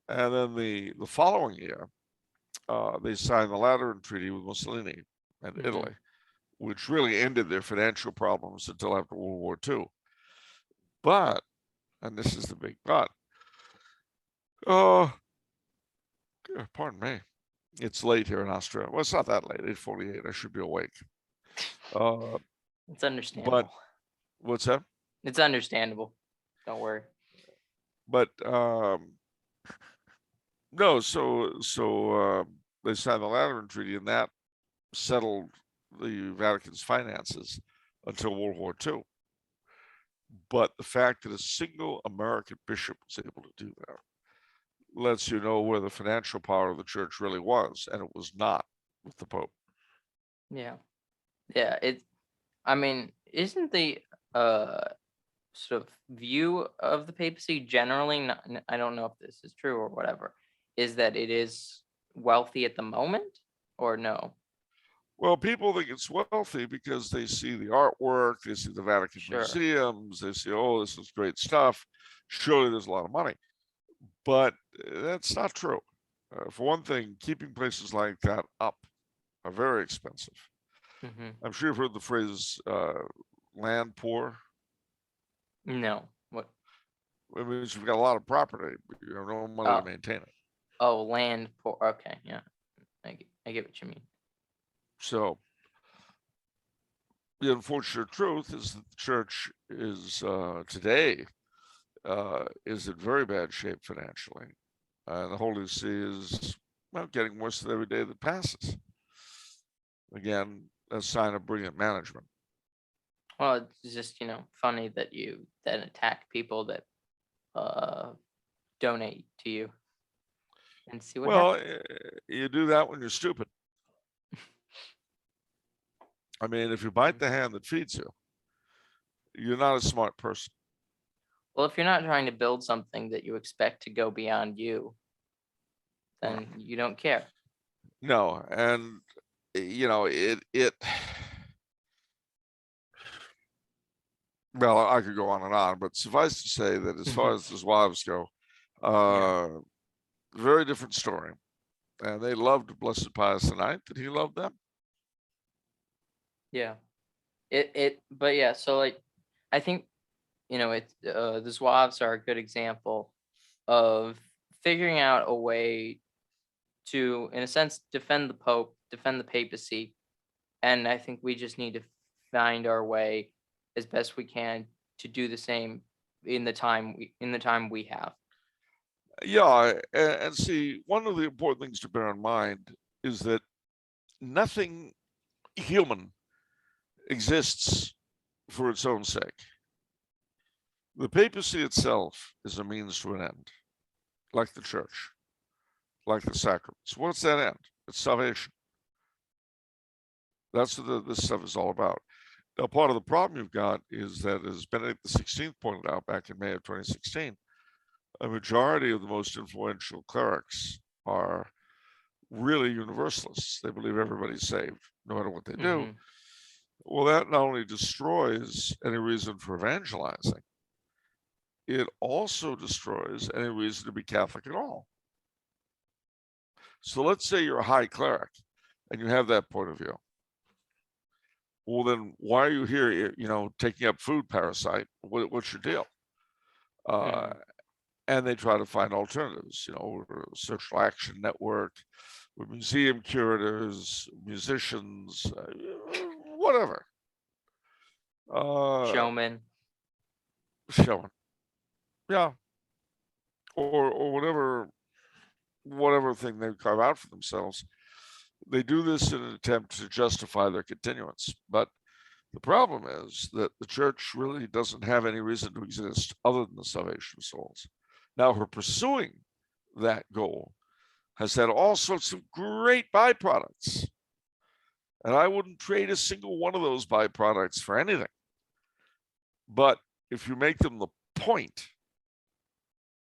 [SPEAKER 2] and then the following year, they signed the Lateran Treaty with Mussolini and
[SPEAKER 1] Mhm.
[SPEAKER 2] Italy, which really ended their financial problems until after World War II. But, and this is the big but, pardon me, it's late here in Austria. Well, it's not that late, 8:48. I should be awake. Uh,
[SPEAKER 1] It's
[SPEAKER 2] but
[SPEAKER 1] understandable.
[SPEAKER 2] what's that?
[SPEAKER 1] It's understandable. Don't worry.
[SPEAKER 2] But no, they signed the Lateran Treaty, and that settled the Vatican's finances until World War II. But the fact that a single American bishop was able to do that lets you know where the financial power of the church really was, and it was not with the Pope.
[SPEAKER 1] Yeah. Yeah. I mean, isn't the uh sort of view of the papacy generally not, I don't know if this is true or whatever, is that it is wealthy at the moment or no?
[SPEAKER 2] Well, people think it's wealthy because they see the artwork, they see the Vatican
[SPEAKER 1] Sure.
[SPEAKER 2] museums, they see, oh, this is great stuff. Surely there's a lot of money. But that's not true. For one thing, keeping places like that up are very expensive.
[SPEAKER 1] Hmm.
[SPEAKER 2] I'm sure you've heard the phrase land poor.
[SPEAKER 1] No. What?
[SPEAKER 2] It means you've got a lot of property, but you have no money to
[SPEAKER 1] Oh,
[SPEAKER 2] maintain it.
[SPEAKER 1] oh, land poor. Okay, yeah, I get what you mean.
[SPEAKER 2] So the unfortunate truth is that the church is today is in very bad shape financially. The Holy See is, well, getting worse with every day that passes. Again, a sign of brilliant management.
[SPEAKER 1] Well, it's just funny that you then attack people that uh donate to you and see what
[SPEAKER 2] Well,
[SPEAKER 1] happens.
[SPEAKER 2] you do that when you're stupid. I mean, if you bite the
[SPEAKER 1] Mhm.
[SPEAKER 2] hand that feeds you, you're not a smart person.
[SPEAKER 1] Well, if you're not trying to build something that you expect to go beyond you,
[SPEAKER 2] Well,
[SPEAKER 1] then you don't care.
[SPEAKER 2] no, and it. Well, I could go on and on, but suffice to say that as far as the Zouaves go,
[SPEAKER 1] Yeah.
[SPEAKER 2] uh, very different story. And they loved Blessed Pius IX, and he loved them.
[SPEAKER 1] Yeah. But yeah, so like I think the Zouaves are a good example of figuring out a way to, in a sense, defend the Pope, defend the papacy, and I think we just need to find our way as best we can to do the same in the time we have.
[SPEAKER 2] Yeah, and see, one of the important things to bear in mind is that nothing human exists for its own sake. The papacy itself is a means to an end, like the church, like the sacraments. What's that end? It's salvation. That's what this stuff is all about. Now, part of the problem you've got is that, as Benedict XVI pointed out back in May of 2016, a majority of the most influential clerics are really universalists. They believe everybody's saved, no matter what they do.
[SPEAKER 1] Hmm.
[SPEAKER 2] Well, that not only destroys any reason for evangelizing, it also destroys any reason to be Catholic at all. So let's say you're a high cleric and you have that point of view. well, then why are you here? Taking up food, parasite? What's your deal? And they try to find alternatives. Social action network, with museum curators, musicians, whatever.
[SPEAKER 1] Showman.
[SPEAKER 2] Showing, yeah, or whatever thing they carve out for themselves. They do this in an attempt to justify their continuance. But the problem is that the church really doesn't have any reason to exist other than the salvation of souls. Now, her pursuing that goal has had all sorts of great byproducts. And I wouldn't trade a single one of those byproducts for anything. But if you make them the point,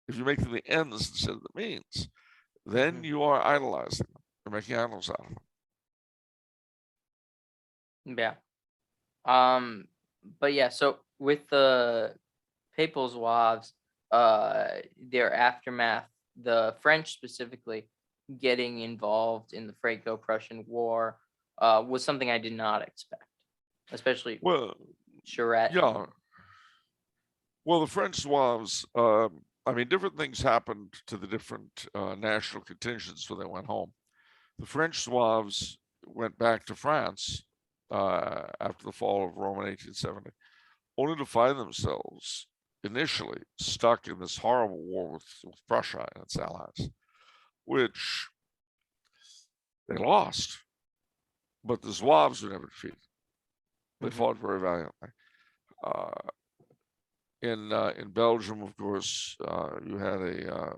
[SPEAKER 2] if you make them the ends instead of the means, then you are idolizing them. You're making idols out of them.
[SPEAKER 1] Yeah. But yeah, so with the Papal Zouaves, their aftermath, the French specifically getting involved in the Franco-Prussian War, was something I did not expect, especially
[SPEAKER 2] Well,
[SPEAKER 1] Charette.
[SPEAKER 2] yeah. Well, the French Zouaves, different things happened to the different national contingents when they went home. The French Zouaves went back to France after the fall of Rome in 1870, only to find themselves initially stuck in this horrible war with Prussia and its allies, which they lost. But the Zouaves were never defeated. They fought very valiantly. In Belgium, of course, you had a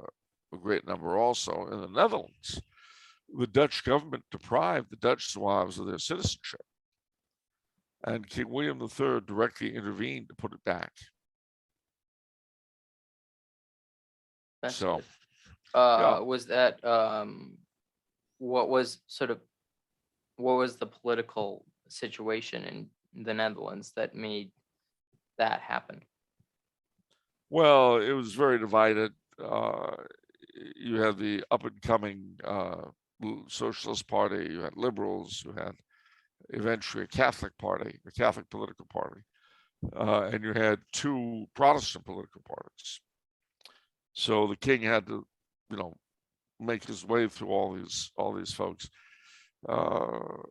[SPEAKER 2] great number also. In the Netherlands, the Dutch government deprived the Dutch Zouaves of their citizenship, and King William III directly intervened to put it back.
[SPEAKER 1] That's
[SPEAKER 2] So,
[SPEAKER 1] good.
[SPEAKER 2] yeah.
[SPEAKER 1] Was that what was the political situation in the Netherlands that made that happen?
[SPEAKER 2] Well, it was very divided. You had the up and coming Socialist Party, you had liberals, you had eventually a Catholic party, a Catholic political party, and you had two Protestant political parties. So the king had to, make his way through all these folks. But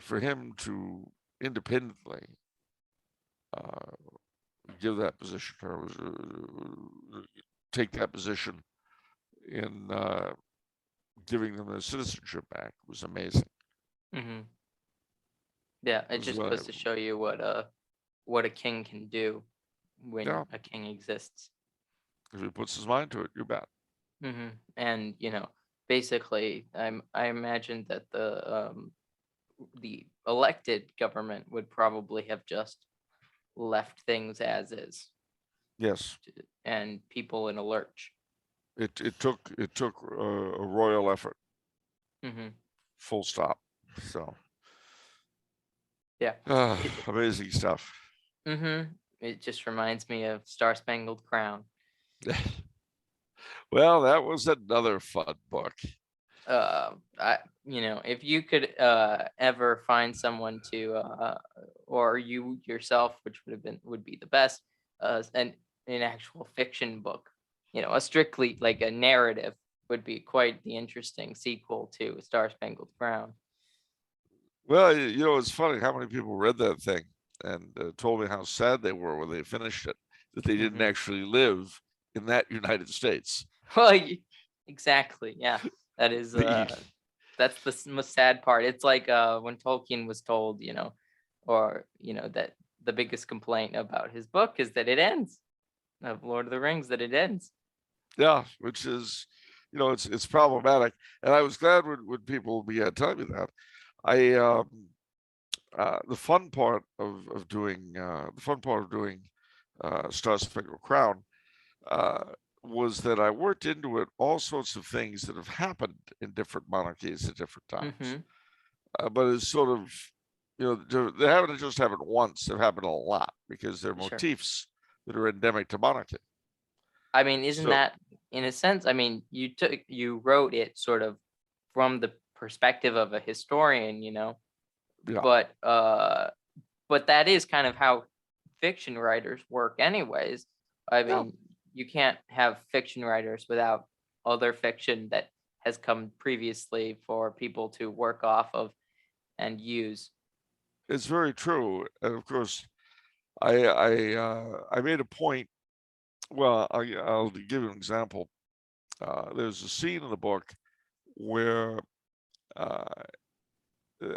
[SPEAKER 2] for him to independently give that position or take that position in giving them their citizenship back was amazing.
[SPEAKER 1] Yeah,
[SPEAKER 2] It
[SPEAKER 1] it
[SPEAKER 2] was
[SPEAKER 1] just goes to show you what a king can do when
[SPEAKER 2] Yeah.
[SPEAKER 1] a king exists.
[SPEAKER 2] If he puts his mind to it, you bet.
[SPEAKER 1] And basically, I imagine that the elected government would probably have just left things as is
[SPEAKER 2] Yes,
[SPEAKER 1] and people in a lurch.
[SPEAKER 2] it took a royal effort, full stop. So
[SPEAKER 1] Yeah.
[SPEAKER 2] amazing stuff.
[SPEAKER 1] It just reminds me of Star Spangled Crown.
[SPEAKER 2] Well, that was another fun book.
[SPEAKER 1] If you could ever find someone to or you yourself, which would be the best, an actual fiction book, a strictly like a narrative would be quite the interesting sequel to Star Spangled Crown.
[SPEAKER 2] Well, it's funny how many people read that thing and told me how sad they were when they finished it, that they didn't actually live in that United States.
[SPEAKER 1] Well, exactly. Yeah, that is that's the most sad part. It's like when Tolkien was told, that the biggest complaint about his book is that it ends, of Lord of the Rings, that it ends.
[SPEAKER 2] Yeah, which is, it's problematic. And I was glad when people began telling me that. The fun part of doing Star Spangled Crown was that I worked into it all sorts of things that have happened in different monarchies at different times. But it's sort of, they haven't just happened once; they've happened a lot because they're
[SPEAKER 1] Sure.
[SPEAKER 2] motifs that are endemic to monarchy.
[SPEAKER 1] I mean, isn't that in a sense? I mean, you wrote it sort of from the perspective of a historian,
[SPEAKER 2] Yeah,
[SPEAKER 1] but that is kind of how fiction writers work anyways. I
[SPEAKER 2] yeah,
[SPEAKER 1] mean, you can't have fiction writers without other fiction that has come previously for people to work off of and use.
[SPEAKER 2] it's very true. And of course, I made a point. Well, I'll give you an example. There's a scene in the book where, uh,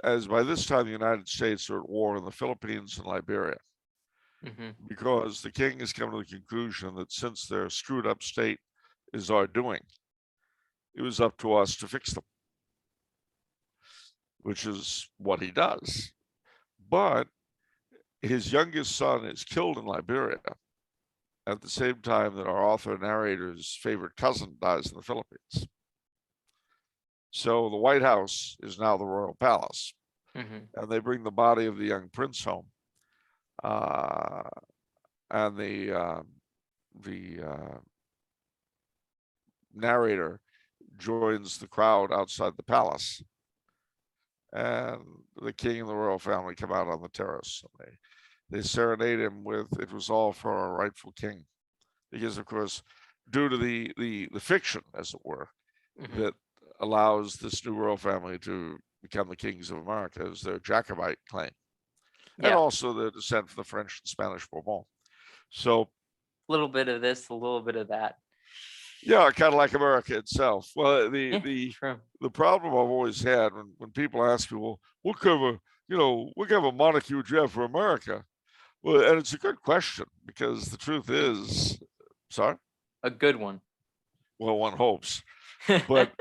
[SPEAKER 2] as by this time the United States are at war in the Philippines and Liberia,
[SPEAKER 1] Hmm.
[SPEAKER 2] because the king has come to the conclusion that since their screwed up state is our doing, it was up to us to fix them, which is what he does. But his youngest son is killed in Liberia at the same time that our author narrator's favorite cousin dies in the Philippines. So the White House is now the royal palace,
[SPEAKER 1] Hmm.
[SPEAKER 2] and they bring the body of the young prince home. Uh, and the narrator joins the crowd outside the palace, and the king and the royal family come out on the terrace. And they serenade him with "It was all for our rightful king," because of course, due to the fiction, as it were,
[SPEAKER 1] Hmm.
[SPEAKER 2] that allows this new royal family to become the kings of America is their Jacobite claim, and
[SPEAKER 1] Yeah,
[SPEAKER 2] also their descent from the French and Spanish Bourbon. So
[SPEAKER 1] a little bit of this, a little bit of that.
[SPEAKER 2] yeah, kind of like America itself. Well,
[SPEAKER 1] Yeah, true.
[SPEAKER 2] the problem I've always had when people ask me, well, what kind of a what kind of a monarchy would you have for America? Well, and it's a good question because the truth is, sorry,
[SPEAKER 1] A good one.
[SPEAKER 2] well, one hopes, but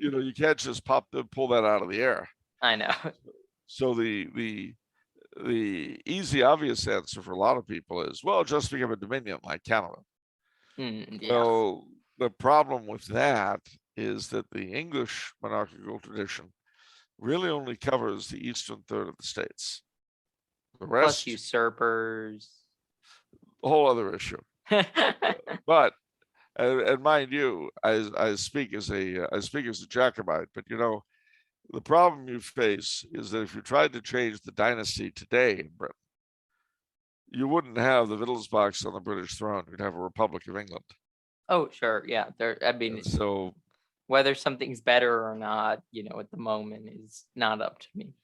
[SPEAKER 2] you can't just pull that out of the air.
[SPEAKER 1] I know.
[SPEAKER 2] So the easy, obvious answer for a lot of people is, well, just become a dominion like Canada.
[SPEAKER 1] Yeah.
[SPEAKER 2] Well, the problem with that is that the English monarchical tradition really only covers the eastern third of the states. The
[SPEAKER 1] Plus
[SPEAKER 2] rest,
[SPEAKER 1] usurpers.
[SPEAKER 2] a whole other issue. But and mind you, I speak as a Jacobite, but the problem you face is that if you tried to change the dynasty today in Britain, you wouldn't have the Wittelsbachs on the British throne. You'd have a Republic of England.
[SPEAKER 1] Oh, sure. Yeah. I mean,
[SPEAKER 2] So,
[SPEAKER 1] whether something's better or not, at the moment is not up to me.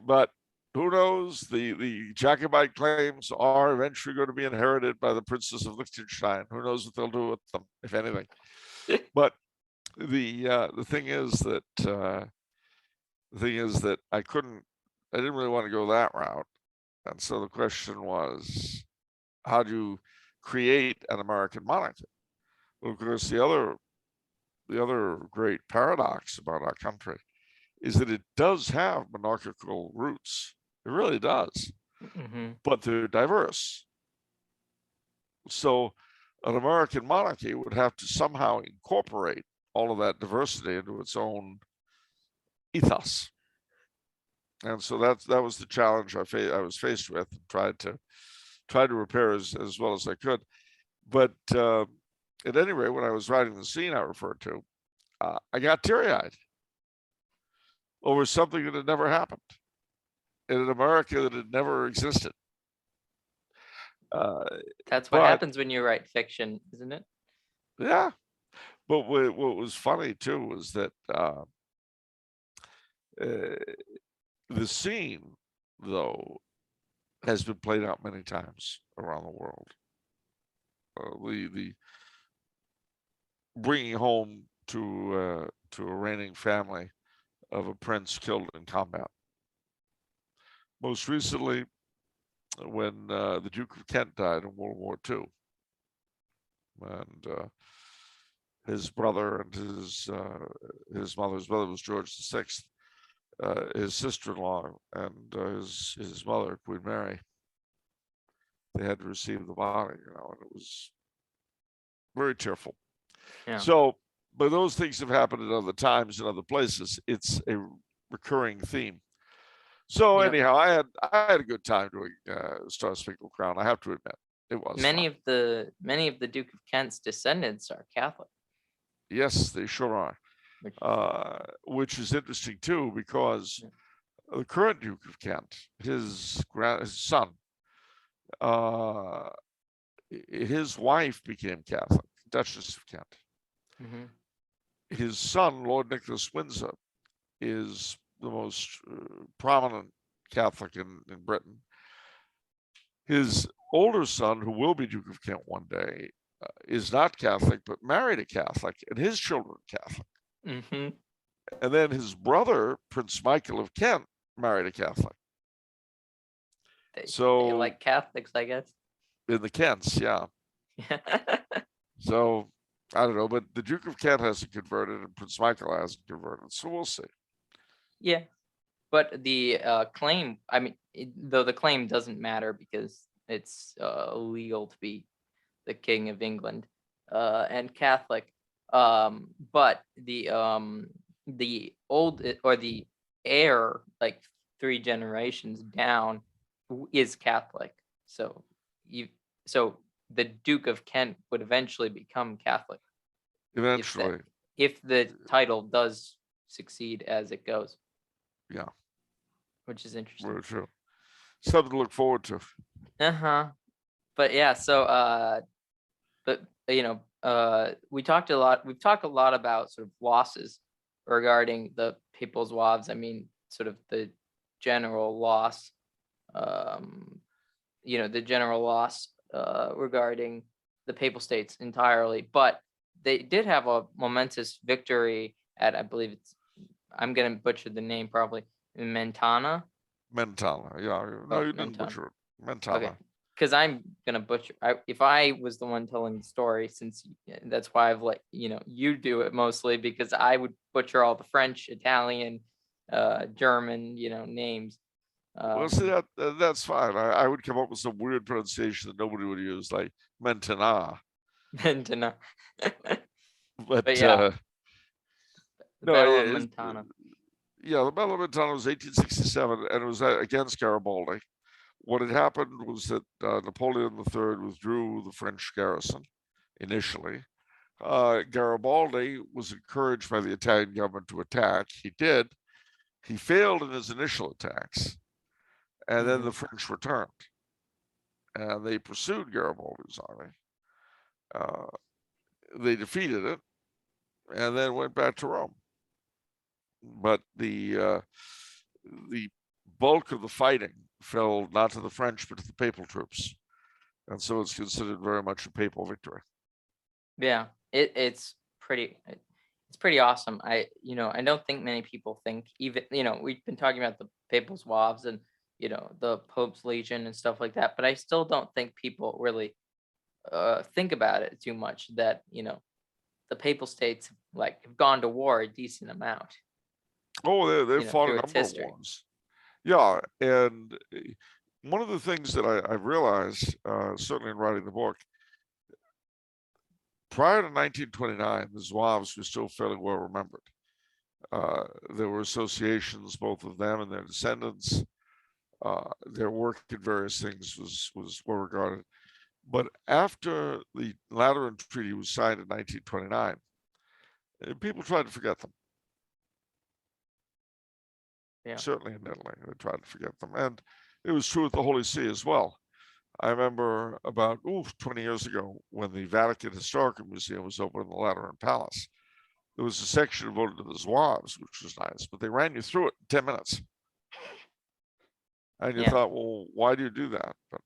[SPEAKER 2] but who knows? The Jacobite claims are eventually going to be inherited by the Princess of Liechtenstein. Who knows what they'll do with them, if anything? But the thing is that I didn't really want to go that route, and so the question was, how do you create an American monarchy? Well, of course, the other great paradox about our country is that it does have monarchical roots. It really does,
[SPEAKER 1] Hmm.
[SPEAKER 2] but they're diverse. So an American monarchy would have to somehow incorporate all of that diversity into its own ethos. And so that was the challenge I was faced with, and tried to repair as well as I could. But at any rate, when I was writing the scene I referred to, I got teary-eyed over something that had never happened in an America that had never existed. Uh,
[SPEAKER 1] That's what
[SPEAKER 2] but
[SPEAKER 1] happens when you write fiction, isn't it?
[SPEAKER 2] yeah, but what was funny too was that the scene, though, has been played out many times around the world. The bringing home to a reigning family of a prince killed in combat. Most recently, when the Duke of Kent died in World War II, and his brother and his mother's brother was George VI. His sister-in-law and his mother, Queen Mary, they had to receive the body, and it was very tearful.
[SPEAKER 1] Yeah.
[SPEAKER 2] So, but those things have happened at other times in other places. It's a recurring theme. So
[SPEAKER 1] You know,
[SPEAKER 2] anyhow, I had a good time doing Star Spangled Crown. I have to admit, it was fun.
[SPEAKER 1] many of the Duke of Kent's descendants are Catholic.
[SPEAKER 2] Yes, they sure are.
[SPEAKER 1] Which,
[SPEAKER 2] Which is interesting too, because the current Duke of Kent, his son, his wife became Catholic, Duchess of Kent.
[SPEAKER 1] Hmm.
[SPEAKER 2] His son, Lord Nicholas Windsor, is the most prominent Catholic in Britain. His older son, who will be Duke of Kent one day, is not Catholic, but married a Catholic, and his children are Catholic.
[SPEAKER 1] Hmm.
[SPEAKER 2] And then his brother, Prince Michael of Kent, married a Catholic.
[SPEAKER 1] They
[SPEAKER 2] So
[SPEAKER 1] like Catholics, I guess.
[SPEAKER 2] in the Kents, yeah. So I don't know, but the Duke of Kent hasn't converted, and Prince Michael hasn't converted. So we'll see.
[SPEAKER 1] Yeah, but the claim, I mean, though the claim doesn't matter because it's illegal to be the King of England and Catholic. But the old or the heir, like 3 generations down, is Catholic. So you so the Duke of Kent would eventually become Catholic
[SPEAKER 2] Eventually,
[SPEAKER 1] if the title does succeed as it goes,
[SPEAKER 2] yeah,
[SPEAKER 1] which is interesting.
[SPEAKER 2] very true. Something to look forward to.
[SPEAKER 1] Uh-huh. But yeah, so but we've talked a lot about sort of losses regarding the Papal Zouaves. I mean, sort of the general loss, um, the general loss regarding the Papal States entirely. But they did have a momentous victory at, I believe I'm gonna butcher the name probably, Mentana.
[SPEAKER 2] Mentana, yeah. No,
[SPEAKER 1] Oh,
[SPEAKER 2] you didn't
[SPEAKER 1] Mentana.
[SPEAKER 2] butcher it.
[SPEAKER 1] Okay,
[SPEAKER 2] Mentana.
[SPEAKER 1] because I'm gonna butcher. If I was the one telling the story, since that's why I've let you do it mostly, because I would butcher all the French, Italian, German, names.
[SPEAKER 2] Well, see, that's fine. I would come up with some weird pronunciation that nobody would use, like Mentana.
[SPEAKER 1] Mentana. But
[SPEAKER 2] But
[SPEAKER 1] yeah, the
[SPEAKER 2] no,
[SPEAKER 1] Battle of Mentana.
[SPEAKER 2] yeah, the Battle of Mentana was 1867, and it was against Garibaldi. What had happened was that Napoleon III withdrew the French garrison initially. Garibaldi was encouraged by the Italian government to attack. He did. He failed in his initial attacks, and then the French returned, and they pursued Garibaldi's army. Uh, they defeated it, and then went back to Rome. But the bulk of the fighting fell not to the French but to the papal troops, and so it's considered very much a papal victory.
[SPEAKER 1] Yeah, it's pretty awesome. I don't think many people think, even we've been talking about the Papal Zouaves and the Pope's Legion and stuff like that, but I still don't think people really think about it too much, that the Papal States have gone to war a decent amount,
[SPEAKER 2] Oh, they've fought a
[SPEAKER 1] through its
[SPEAKER 2] number of
[SPEAKER 1] history.
[SPEAKER 2] wars. Yeah, and one of the things that I've realized, certainly in writing the book, prior to 1929, the Zouaves were still fairly well remembered. There were associations, both of them and their descendants. Their work in various things was well regarded. But after the Lateran Treaty was signed in 1929, people tried to forget them.
[SPEAKER 1] Yeah.
[SPEAKER 2] Certainly in Italy, they tried to forget them. And it was true with the Holy See as well. I remember about 20 years ago when the Vatican Historical Museum was open in the Lateran Palace. There was a section devoted to the Zouaves, which was nice, but they ran you through it in 10 minutes. And you
[SPEAKER 1] Yeah.
[SPEAKER 2] thought, well, why do you do that? But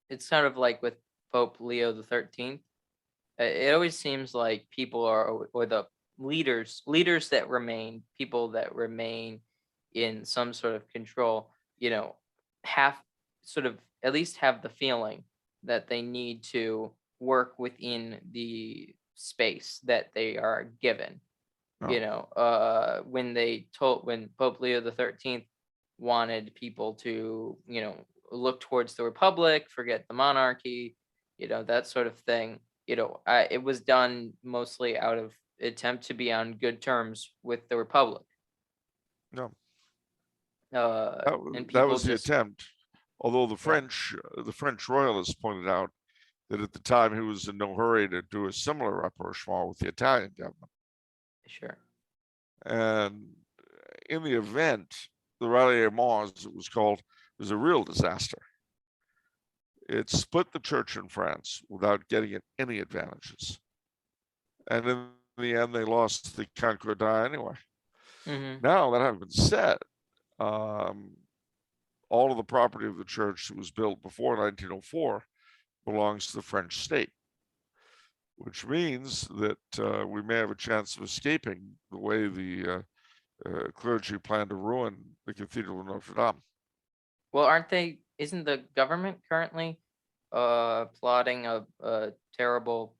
[SPEAKER 1] It's kind of like with Pope Leo the 13th. It always seems like people or the leaders that remain, people that remain in some sort of control, have sort of at least have the feeling that they need to work within the space that they are given.
[SPEAKER 2] no.
[SPEAKER 1] When Pope Leo the 13th wanted people to, look towards the Republic, forget the monarchy, that sort of thing. It was done mostly out of attempt to be on good terms with the Republic.
[SPEAKER 2] No,
[SPEAKER 1] And
[SPEAKER 2] that
[SPEAKER 1] people
[SPEAKER 2] was the
[SPEAKER 1] just,
[SPEAKER 2] attempt. Although
[SPEAKER 1] yeah,
[SPEAKER 2] the French royalists pointed out that at the time he was in no hurry to do a similar rapprochement with the Italian government.
[SPEAKER 1] sure.
[SPEAKER 2] And in the event, the Ralliement, as it was called, was a real disaster. It split the church in France without getting it any advantages. And in the end, they lost the Concordat anyway.
[SPEAKER 1] Hmm.
[SPEAKER 2] Now, that having been said, all of the property of the church that was built before 1904 belongs to the French state, which means that we may have a chance of escaping the way the clergy plan to ruin the Cathedral of Notre Dame.
[SPEAKER 1] Well, isn't the government currently plotting a terrible,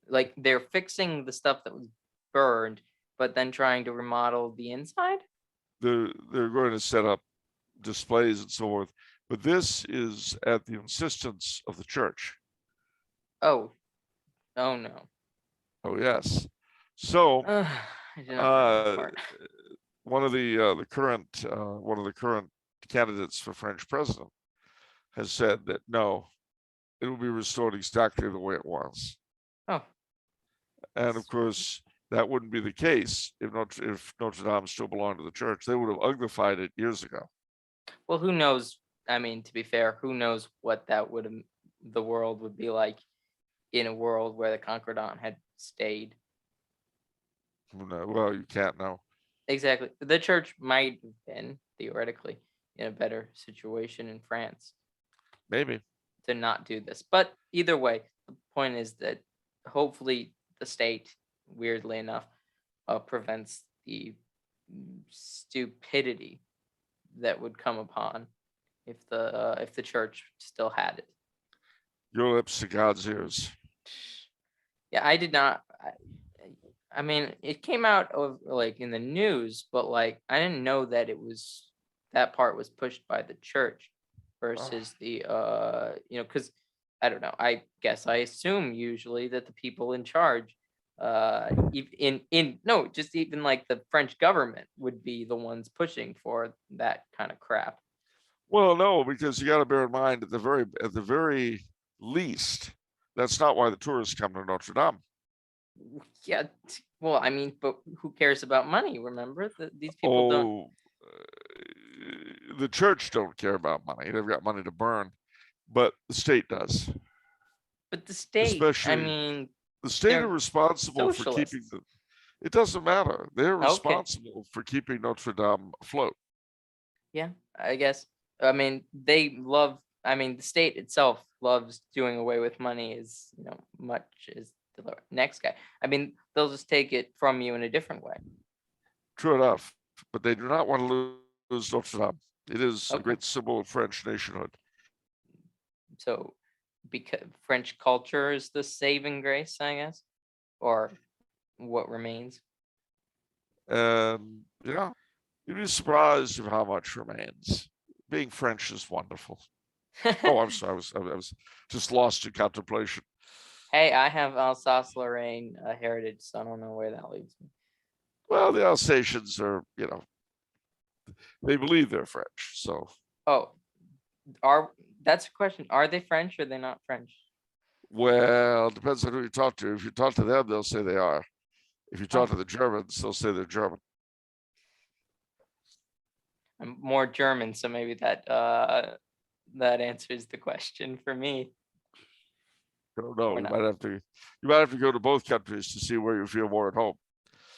[SPEAKER 1] like they're fixing the stuff that was burned, but then trying to remodel the inside?
[SPEAKER 2] They're going to set up displays and so forth, but this is at the insistence of the church.
[SPEAKER 1] Oh, oh no.
[SPEAKER 2] Oh yes. So
[SPEAKER 1] I did not like that part.
[SPEAKER 2] one of the current candidates for French president has said that no, it will be restored exactly the way it was.
[SPEAKER 1] Oh,
[SPEAKER 2] And of course, that wouldn't be the case if Notre Dame still belonged to the church. They would have uglified it years ago.
[SPEAKER 1] well, who knows? I mean, to be fair, who knows what the world would be like in a world where the Concordat had stayed.
[SPEAKER 2] Well, you can't know.
[SPEAKER 1] Exactly. The church might have been theoretically in a better situation in France
[SPEAKER 2] Maybe.
[SPEAKER 1] to not do this. But either way, the point is that hopefully the state, weirdly enough, prevents the stupidity that would come upon if the church still had it.
[SPEAKER 2] Your lips to God's ears.
[SPEAKER 1] Yeah, I did not. I mean, it came out of like in the news, but like I didn't know that that part was pushed by the church versus the because I don't know. I guess I assume usually that the people in charge, just even like the French government would be the ones pushing for that kind of crap.
[SPEAKER 2] Well, no, because you got to bear in mind at the very least, that's not why the tourists come to Notre Dame.
[SPEAKER 1] Yeah, well, I mean, but who cares about money? Remember that these people don't.
[SPEAKER 2] Oh, the church don't care about money. They've got money to burn, but the state does.
[SPEAKER 1] But the state, I
[SPEAKER 2] Especially
[SPEAKER 1] mean,
[SPEAKER 2] the state are
[SPEAKER 1] they're
[SPEAKER 2] responsible for keeping
[SPEAKER 1] socialists.
[SPEAKER 2] the. It doesn't matter. They're
[SPEAKER 1] Okay.
[SPEAKER 2] responsible for keeping Notre Dame afloat.
[SPEAKER 1] Yeah, I guess. I mean, the state itself loves doing away with money as much as the next guy. I mean, they'll just take it from you in a different way.
[SPEAKER 2] True enough, but they do not want to lose Notre Dame. It is a
[SPEAKER 1] Okay.
[SPEAKER 2] great symbol of French nationhood.
[SPEAKER 1] So, because French culture is the saving grace, I guess, or what remains.
[SPEAKER 2] And yeah, you'd be surprised of how much remains. Being French is wonderful. Oh, I'm sorry. I was just lost in contemplation.
[SPEAKER 1] Hey, I have Alsace-Lorraine heritage, so I don't know where that leaves me.
[SPEAKER 2] Well, the Alsatians are, they believe they're French. So,
[SPEAKER 1] Oh, that's a question. Are they French or are they not French?
[SPEAKER 2] well, depends on who you talk to. If you talk to them, they'll say they are. If you talk
[SPEAKER 1] Oh.
[SPEAKER 2] to the Germans, they'll say they're German.
[SPEAKER 1] I'm more German, so maybe that answers the question for me.
[SPEAKER 2] I don't know.
[SPEAKER 1] Or
[SPEAKER 2] You
[SPEAKER 1] not.
[SPEAKER 2] might have to go to both countries to see where you feel more at home.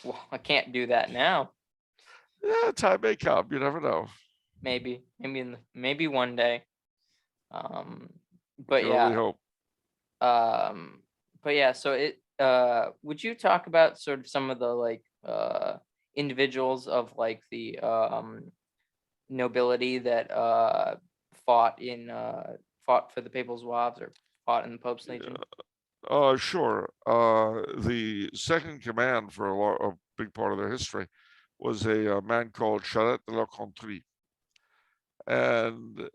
[SPEAKER 1] Well, I can't do that now.
[SPEAKER 2] Yeah, time may come. You never know.
[SPEAKER 1] Maybe maybe one day. But
[SPEAKER 2] Can only
[SPEAKER 1] yeah.
[SPEAKER 2] hope.
[SPEAKER 1] But yeah. So would you talk about sort of some of the like individuals of like the nobility that fought for the Papal Zouaves or fought in the Pope's Legion?
[SPEAKER 2] Sure. The second command for a big part of their history was a man called Charette de la Contrie. And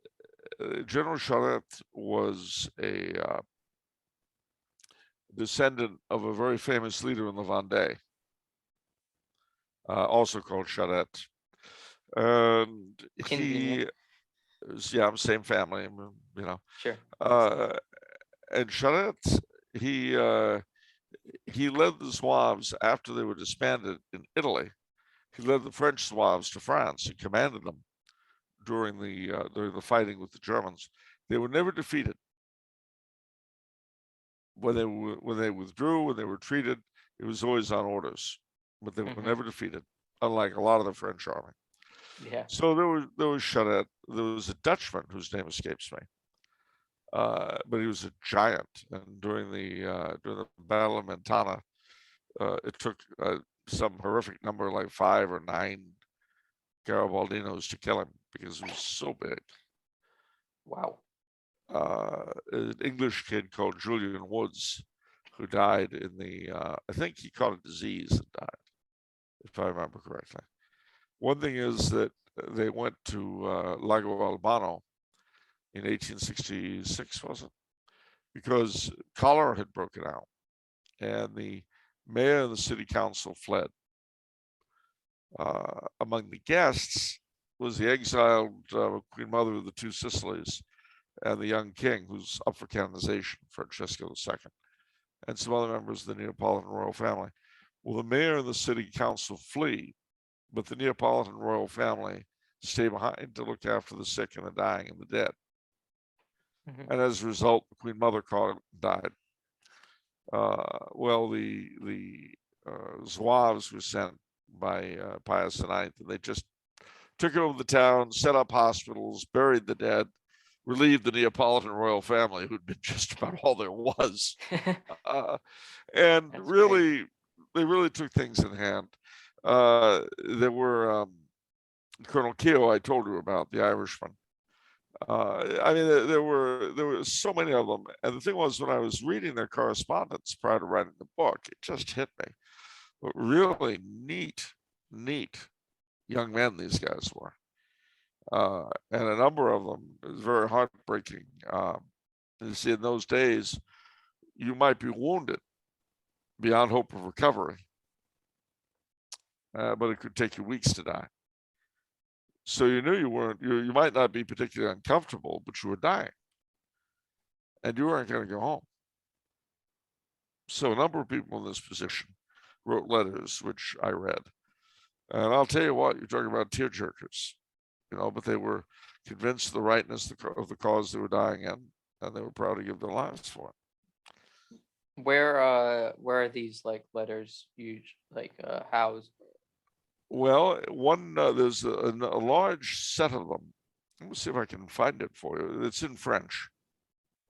[SPEAKER 2] General Charette was a descendant of a very famous leader in the Vendée, also called Charette. And
[SPEAKER 1] Convenient.
[SPEAKER 2] same family,
[SPEAKER 1] Sure.
[SPEAKER 2] And Charette, he led the Zouaves after they were disbanded in Italy. He led the French Zouaves to France. He commanded them during the fighting with the Germans. They were never defeated. When they withdrew, when they were retreated, it was always on orders, but they were never defeated, unlike a lot of the French army.
[SPEAKER 1] Yeah.
[SPEAKER 2] So there was Chadet. There was a Dutchman whose name escapes me, but he was a giant. And during the Battle of Mentana, it took some horrific number, like 5 or 9 Garibaldinos, to kill him because he was so big.
[SPEAKER 1] Wow.
[SPEAKER 2] An English kid called Julian Woods, who died in I think he caught a disease and died, if I remember correctly. One thing is that they went to Lago Albano in 1866, was it? Because cholera had broken out, and the mayor and the city council fled. Among the guests was the exiled Queen Mother of the Two Sicilies and the young king, who's up for canonization, Francesco II, and some other members of the Neapolitan royal family. Well, the mayor and the city council flee, but the Neapolitan royal family stay behind to look after the sick and the dying and the dead. And as a result, the Queen Mother caught it and died. Well, the Zouaves were sent by Pius IX, and they just took over the town, set up hospitals, buried the dead, relieved the Neapolitan royal family, who'd been just about all there was. And
[SPEAKER 1] That's
[SPEAKER 2] really, they really took things in hand. There were Colonel Keogh, I told you about, the Irishman. I mean, there were so many of them. And the thing was, when I was reading their correspondence prior to writing the book, it just hit me. But really neat young men these guys were. And a number of them, it was very heartbreaking. You see, in those days, you might be wounded beyond hope of recovery, but it could take you weeks to die. So you knew you might not be particularly uncomfortable, but you were dying, and you weren't going to go home. So a number of people in this position wrote letters, which I read. And I'll tell you what, you're talking about tearjerkers, but they were convinced of the rightness of the cause they were dying in, and they were proud to give their lives for it.
[SPEAKER 1] Where are these letters housed?
[SPEAKER 2] Well, there's a large set of them. Let me see if I can find it for you. It's in French.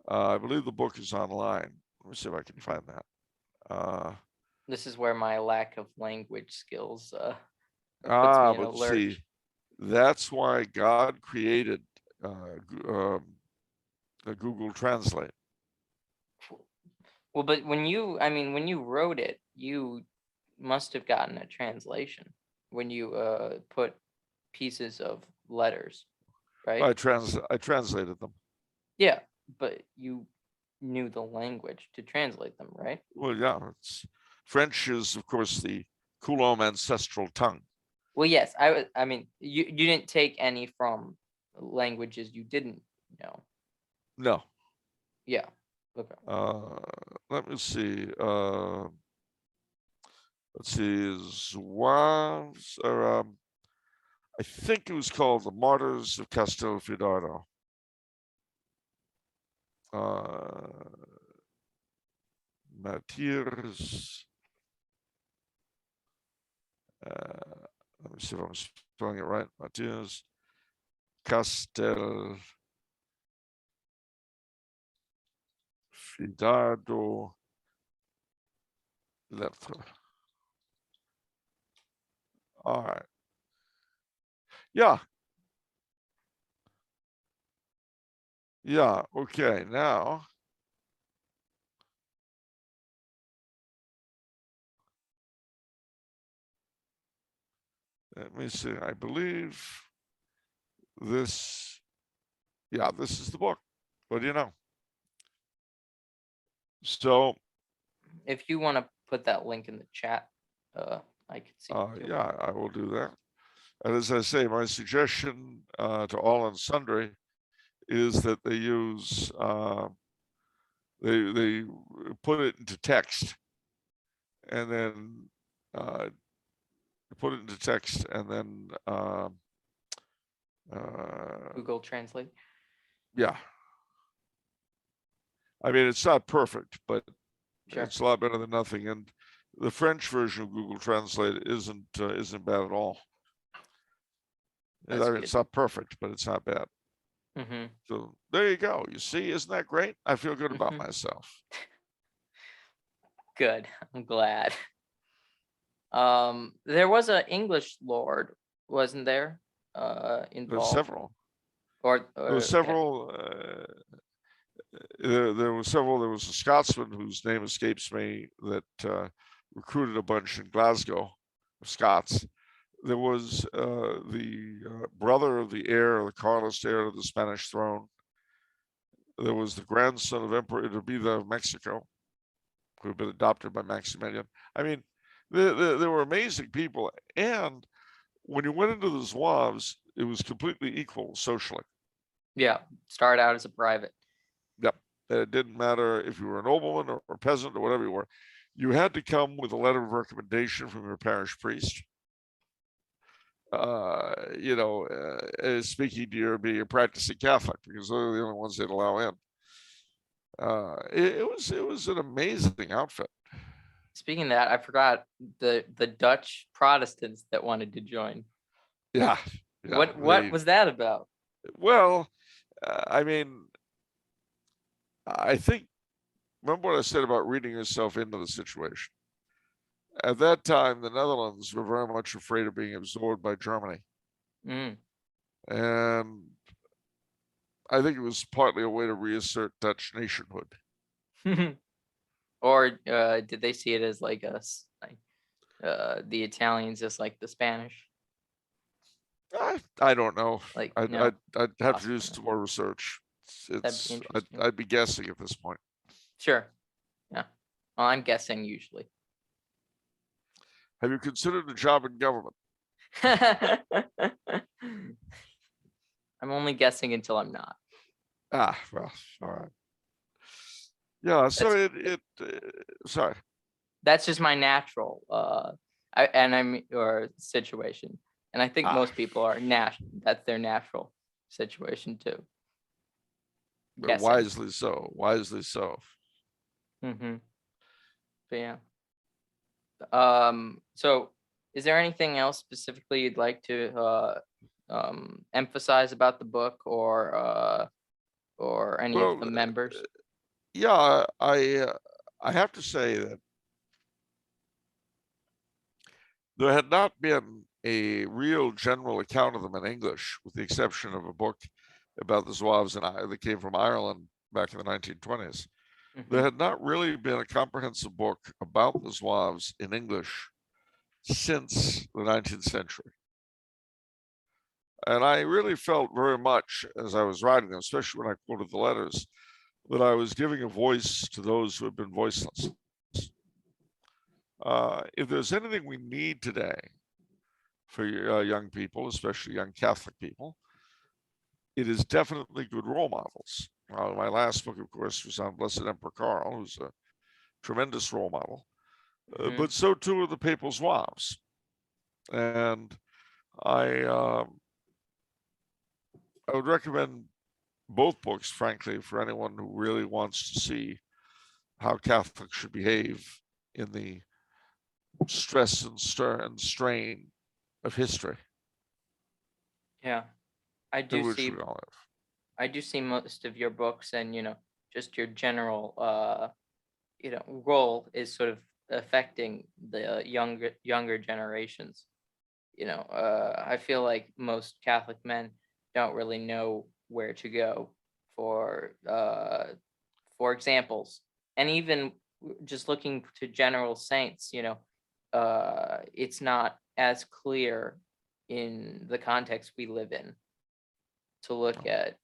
[SPEAKER 2] I believe the book is online. Let me see if I can find that.
[SPEAKER 1] This is where my lack of language skills puts me in a
[SPEAKER 2] but
[SPEAKER 1] lurch.
[SPEAKER 2] see, that's why God created Google Translate.
[SPEAKER 1] Well, but when you wrote it, you must have gotten a translation when you put pieces of letters, right?
[SPEAKER 2] I translated them.
[SPEAKER 1] Yeah, but you knew the language to translate them, right?
[SPEAKER 2] Well, yeah, French is, of course, the Coulombe ancestral tongue.
[SPEAKER 1] Well, yes, I mean, you didn't take any from languages you didn't know.
[SPEAKER 2] No.
[SPEAKER 1] Yeah. Okay.
[SPEAKER 2] Let me see. Let's see. Zouaves, or I think it was called the Martyrs of Castelfidardo. Martyrs. Let me see if I'm spelling it right. Martyrs Castelfidardo Lettre. All right. Yeah. Yeah. Okay. Now, let me see. I believe this. Yeah, this is the book. What do you know? So,
[SPEAKER 1] if you want to put that link in the chat, I could see.
[SPEAKER 2] Yeah, I will do that. And as I say, my suggestion to all and sundry is that they use they put it into text, and then put it into text, and then
[SPEAKER 1] Google Translate.
[SPEAKER 2] yeah. I mean, it's not perfect, but
[SPEAKER 1] Sure.
[SPEAKER 2] it's a lot better than nothing. And the French version of Google Translate isn't bad at all. I
[SPEAKER 1] That's
[SPEAKER 2] mean,
[SPEAKER 1] good.
[SPEAKER 2] it's not perfect, but it's not bad.
[SPEAKER 1] Mm-hmm.
[SPEAKER 2] So there you go. You see, isn't that great? I feel good about
[SPEAKER 1] Mhm.
[SPEAKER 2] myself.
[SPEAKER 1] Good. I'm glad. There was an English lord, wasn't there?
[SPEAKER 2] There's
[SPEAKER 1] Involved.
[SPEAKER 2] several.
[SPEAKER 1] Or
[SPEAKER 2] There were
[SPEAKER 1] okay.
[SPEAKER 2] several. There were several. There was a Scotsman whose name escapes me that recruited a bunch in Glasgow of Scots. There was the brother of the heir, the Carlist heir to the Spanish throne. There was the grandson of Emperor Iturbide of Mexico, who had been adopted by Maximilian. I mean, there were amazing people. And when you went into the Zouaves, it was completely equal socially.
[SPEAKER 1] Yeah, start out as a private.
[SPEAKER 2] Yep. It didn't matter if you were a nobleman or a peasant or whatever you were. You had to come with a letter of recommendation from your parish priest. Speaking to your being a practicing Catholic, because they're the only ones they'd allow in. It was an amazing outfit.
[SPEAKER 1] Speaking of that, I forgot the Dutch Protestants that wanted to join.
[SPEAKER 2] Yeah.
[SPEAKER 1] What
[SPEAKER 2] they-
[SPEAKER 1] was that about?
[SPEAKER 2] Well, I mean, I think, remember what I said about reading yourself into the situation. At that time, the Netherlands were very much afraid of being absorbed by Germany.
[SPEAKER 1] Mm.
[SPEAKER 2] And I think it was partly a way to reassert Dutch nationhood.
[SPEAKER 1] Or did they see it as like the Italians just like the Spanish?
[SPEAKER 2] I don't know.
[SPEAKER 1] Like,
[SPEAKER 2] I'd
[SPEAKER 1] no,
[SPEAKER 2] have to do
[SPEAKER 1] possibly
[SPEAKER 2] some
[SPEAKER 1] not.
[SPEAKER 2] more research.
[SPEAKER 1] That'd be interesting.
[SPEAKER 2] I'd be guessing at this point.
[SPEAKER 1] Sure. Yeah. Well, I'm guessing usually.
[SPEAKER 2] Have you considered a job in government?
[SPEAKER 1] I'm only guessing until I'm not.
[SPEAKER 2] Well, all right. Yeah, so sorry.
[SPEAKER 1] That's just my natural or situation. And I think most people are that's their natural situation too.
[SPEAKER 2] But wisely so. Wisely so.
[SPEAKER 1] Mm-hmm. But yeah. So is there anything else specifically you'd like to emphasize about the book or any of the members?
[SPEAKER 2] Yeah, I have to say that there had not been a real general account of them in English, with the exception of a book about the Zouaves that came from Ireland back in the 1920s. There had not really been a comprehensive book about the Zouaves in English since the 19th century. And I really felt very much as I was writing them, especially when I quoted the letters, that I was giving a voice to those who have been voiceless. If there's anything we need today for young people, especially young Catholic people, it is definitely good role models. My last book, of course, was on Blessed Emperor Karl, who's a tremendous role model, but so too are the Papal Zouaves. And I would recommend both books, frankly, for anyone who really wants to see how Catholics should behave in the stress and stir and strain of history.
[SPEAKER 1] Yeah, I do
[SPEAKER 2] in which
[SPEAKER 1] see.
[SPEAKER 2] we all live.
[SPEAKER 1] I do see most of your books, and just your general role is sort of affecting the younger generations. I feel like most Catholic men don't really know where to go for examples, and even just looking to general saints, it's not as clear in the context we live in to look at,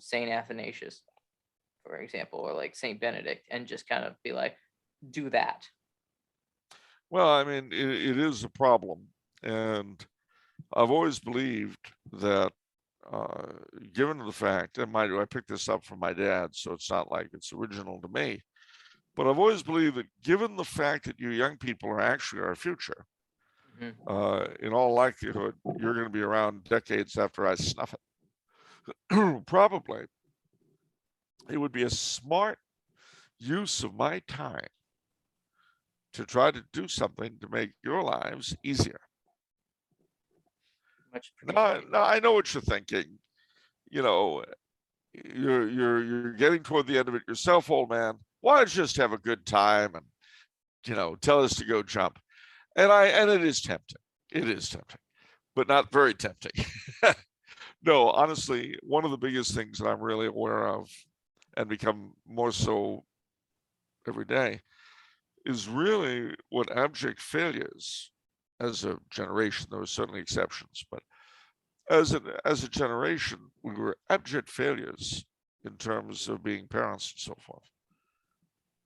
[SPEAKER 1] Saint Athanasius, for example, or like Saint Benedict, and just kind of be like, do that.
[SPEAKER 2] Well, I mean, it is a problem, and I've always believed that, given the fact, and mind you, I picked this up from my dad, so it's not like it's original to me, but I've always believed that given the fact that you young people are actually our future, In all likelihood, you're going to be around decades after I snuff it. Probably it would be a smart use of my time to try to do something to make your lives easier.
[SPEAKER 1] Much
[SPEAKER 2] Now I know what you're thinking. You know, you're getting toward the end of it yourself, old man. Why don't you just have a good time and tell us to go jump? And it is tempting. It is tempting, but not very tempting. No, honestly, one of the biggest things that I'm really aware of and become more so every day is really what abject failures as a generation. There were certainly exceptions, but as a generation, we were abject failures in terms of being parents and so forth.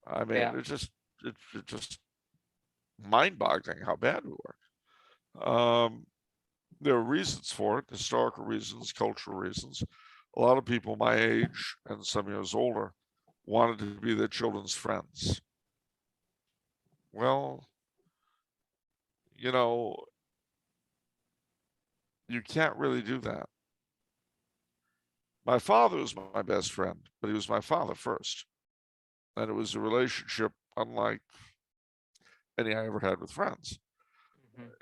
[SPEAKER 2] I mean,
[SPEAKER 1] Yeah.
[SPEAKER 2] it's just mind-boggling how bad we were. There are reasons for it, historical reasons, cultural reasons. A lot of people my age and some years older wanted to be their children's friends. Well, you know, you can't really do that. My father was my best friend, but he was my father first. And it was a relationship unlike any I ever had with friends.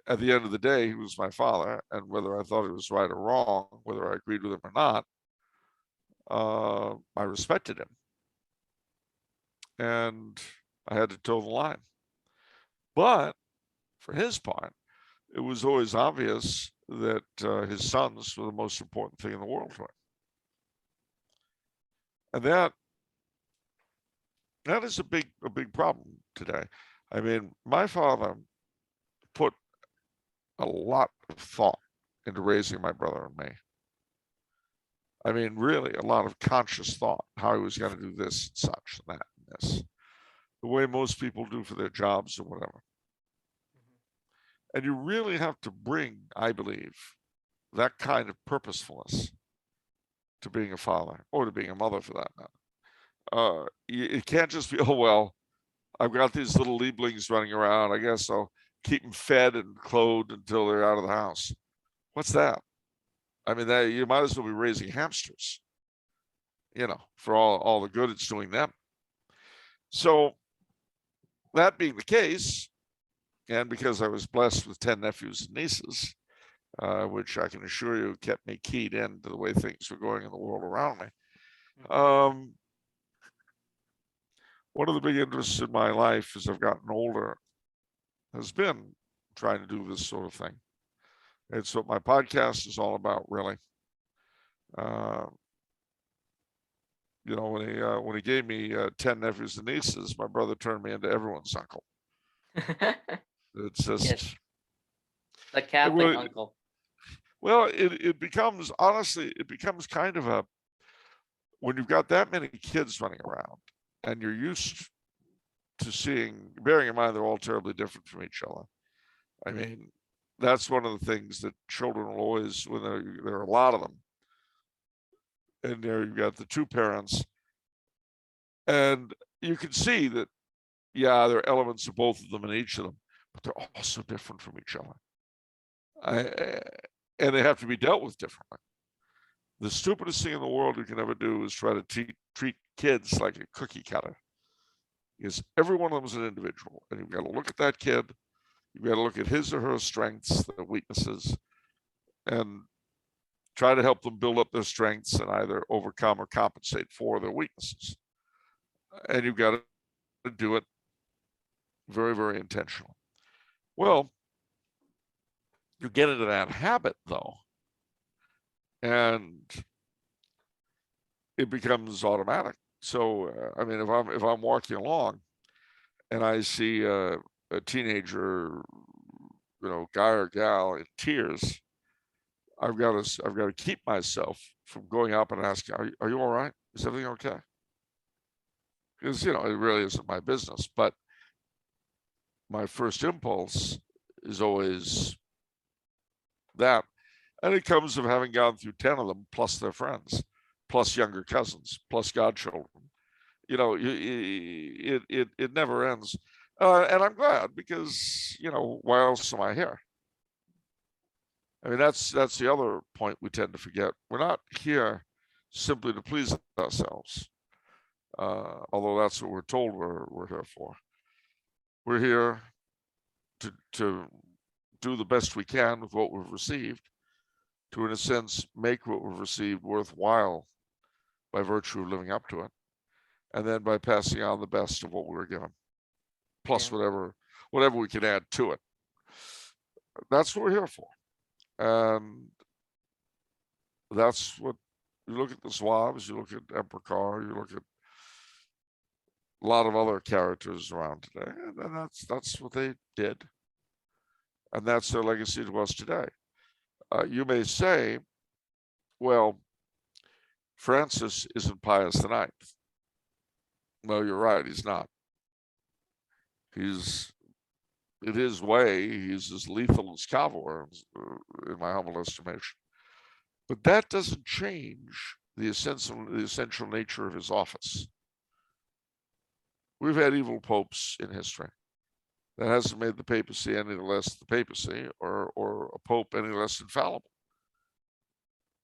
[SPEAKER 2] At the end of the day, he was my father, and whether I thought he was right or wrong, whether I agreed with him or not, I respected him. And I had to toe the line. But for his part, it was always obvious that his sons were the most important thing in the world to him. And that is a big problem today. I mean, my father put a lot of thought into raising my brother and me. I mean, really a lot of conscious thought, how he was going to do this and such and that and this, the way most people do for their jobs or whatever. And you really have to bring, I believe, that kind of purposefulness to being a father or to being a mother for that matter. It can't just be, oh, well, I've got these little Lieblings running around. I guess I'll keep them fed and clothed until they're out of the house. What's that? I mean, that you might as well be raising hamsters, for all the good it's doing them. So that being the case, and because I was blessed with 10 nephews and nieces, which I can assure you kept me keyed in to the way things were going in the world around me. One of the big interests in my life as I've gotten older has been trying to do this sort of thing. It's what my podcast is all about, really. When he gave me 10 nephews and nieces, my brother turned me into everyone's uncle. It's just
[SPEAKER 1] Yes. The Catholic uncle.
[SPEAKER 2] Well, it becomes, honestly, it becomes kind of a, when you've got that many kids running around and you're used to seeing, bearing in mind they're all terribly different from each other. I mean, that's one of the things that children will always, when there are a lot of them, and there you've got the two parents, and you can see that, yeah, there are elements of both of them in each of them, but they're also different from each other. And they have to be dealt with differently. The stupidest thing in the world you can ever do is try to treat kids like a cookie cutter, because every one of them is an individual, and you've got to look at that kid. You've got to look at his or her strengths, their weaknesses, and try to help them build up their strengths and either overcome or compensate for their weaknesses. And you've got to do it very, very intentionally. Well, you get into that habit, though, and it becomes automatic. So, I mean, if I'm walking along and I see a teenager, guy or gal in tears, I've got to keep myself from going up and asking, "Are you all right? Is everything okay?" Because it really isn't my business. But my first impulse is always that, and it comes of having gone through 10 of them, plus their friends, plus younger cousins, plus godchildren. It never ends. And I'm glad because, why else am I here? I mean, that's the other point we tend to forget. We're not here simply to please ourselves, although that's what we're told we're here for. We're here to do the best we can with what we've received, to, in a sense, make what we've received worthwhile by virtue of living up to it, and then by passing on the best of what we were given, plus
[SPEAKER 1] Yeah.
[SPEAKER 2] whatever we can add to it. That's what we're here for. And that's what you look at the Zouaves, you look at Emperor Carr, you look at a lot of other characters around today, and that's what they did. And that's their legacy to us today. You may say, well, Francis isn't Pius IX. No, you're right, he's not. He's, in his way, he's as lethal as Cavour, in my humble estimation. But that doesn't change the essential nature of his office. We've had evil popes in history. That hasn't made the papacy any less the papacy, or a pope any less infallible.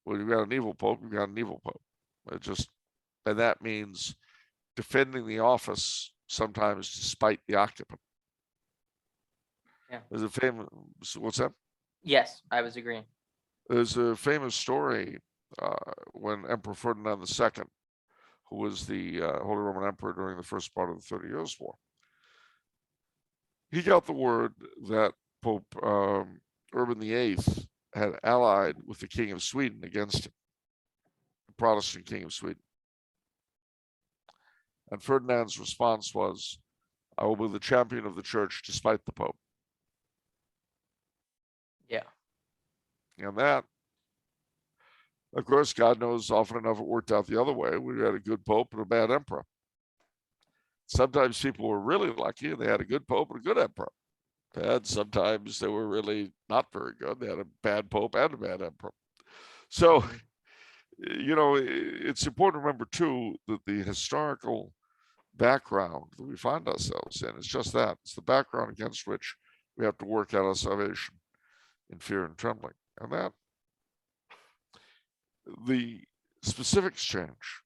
[SPEAKER 2] When you've got an evil pope, you've got an evil pope. And that means defending the office sometimes despite the occupant.
[SPEAKER 1] Yeah.
[SPEAKER 2] There's a famous, what's that?
[SPEAKER 1] Yes, I was agreeing.
[SPEAKER 2] There's a famous story when Emperor Ferdinand II, who was the Holy Roman Emperor during the first part of the 30 Years' War, he got the word that Pope Urban VIII had allied with the King of Sweden against him, the Protestant King of Sweden. And Ferdinand's response was, I will be the champion of the church despite the Pope.
[SPEAKER 1] Yeah.
[SPEAKER 2] And that, of course, God knows, often enough it worked out the other way. We had a good Pope and a bad emperor. Sometimes people were really lucky and they had a good Pope and a good emperor. And sometimes they were really not very good. They had a bad Pope and a bad emperor. So, it's important to remember, too, that the historical background that we find ourselves in is just that. It's the background against which we have to work out our salvation in fear and trembling. And that the specifics change,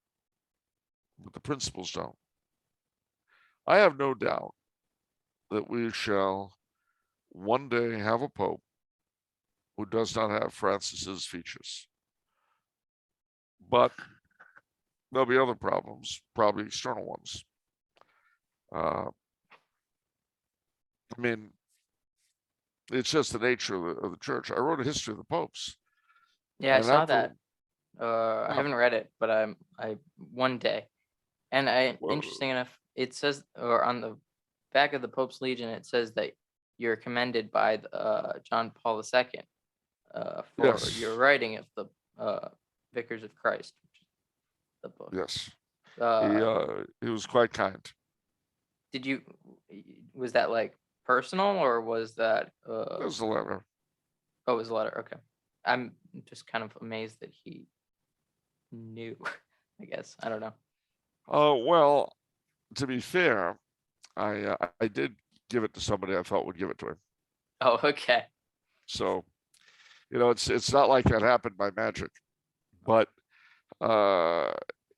[SPEAKER 2] but the principles don't. I have no doubt that we shall one day have a pope who does not have Francis's features. But there'll be other problems, probably external ones. I mean, it's just the nature of the church. I wrote a history of the popes.
[SPEAKER 1] Yeah, I
[SPEAKER 2] And
[SPEAKER 1] saw
[SPEAKER 2] after,
[SPEAKER 1] that. I haven't read it, but I one day. And
[SPEAKER 2] well,
[SPEAKER 1] interesting enough, it says, or on the back of the Pope's Legion, it says that you're commended by John Paul II for
[SPEAKER 2] yes,
[SPEAKER 1] your writing of the Vicars of Christ, which is the book.
[SPEAKER 2] yes,
[SPEAKER 1] Uh,
[SPEAKER 2] he was quite kind.
[SPEAKER 1] did you? Was that like personal, or was that?
[SPEAKER 2] It was a letter.
[SPEAKER 1] Oh, it was a letter. Okay, I'm just kind of amazed that he knew. I guess I don't know.
[SPEAKER 2] Well, to be fair, I did give it to somebody I thought would give it to him.
[SPEAKER 1] Oh, okay.
[SPEAKER 2] So, it's not like that happened by magic, but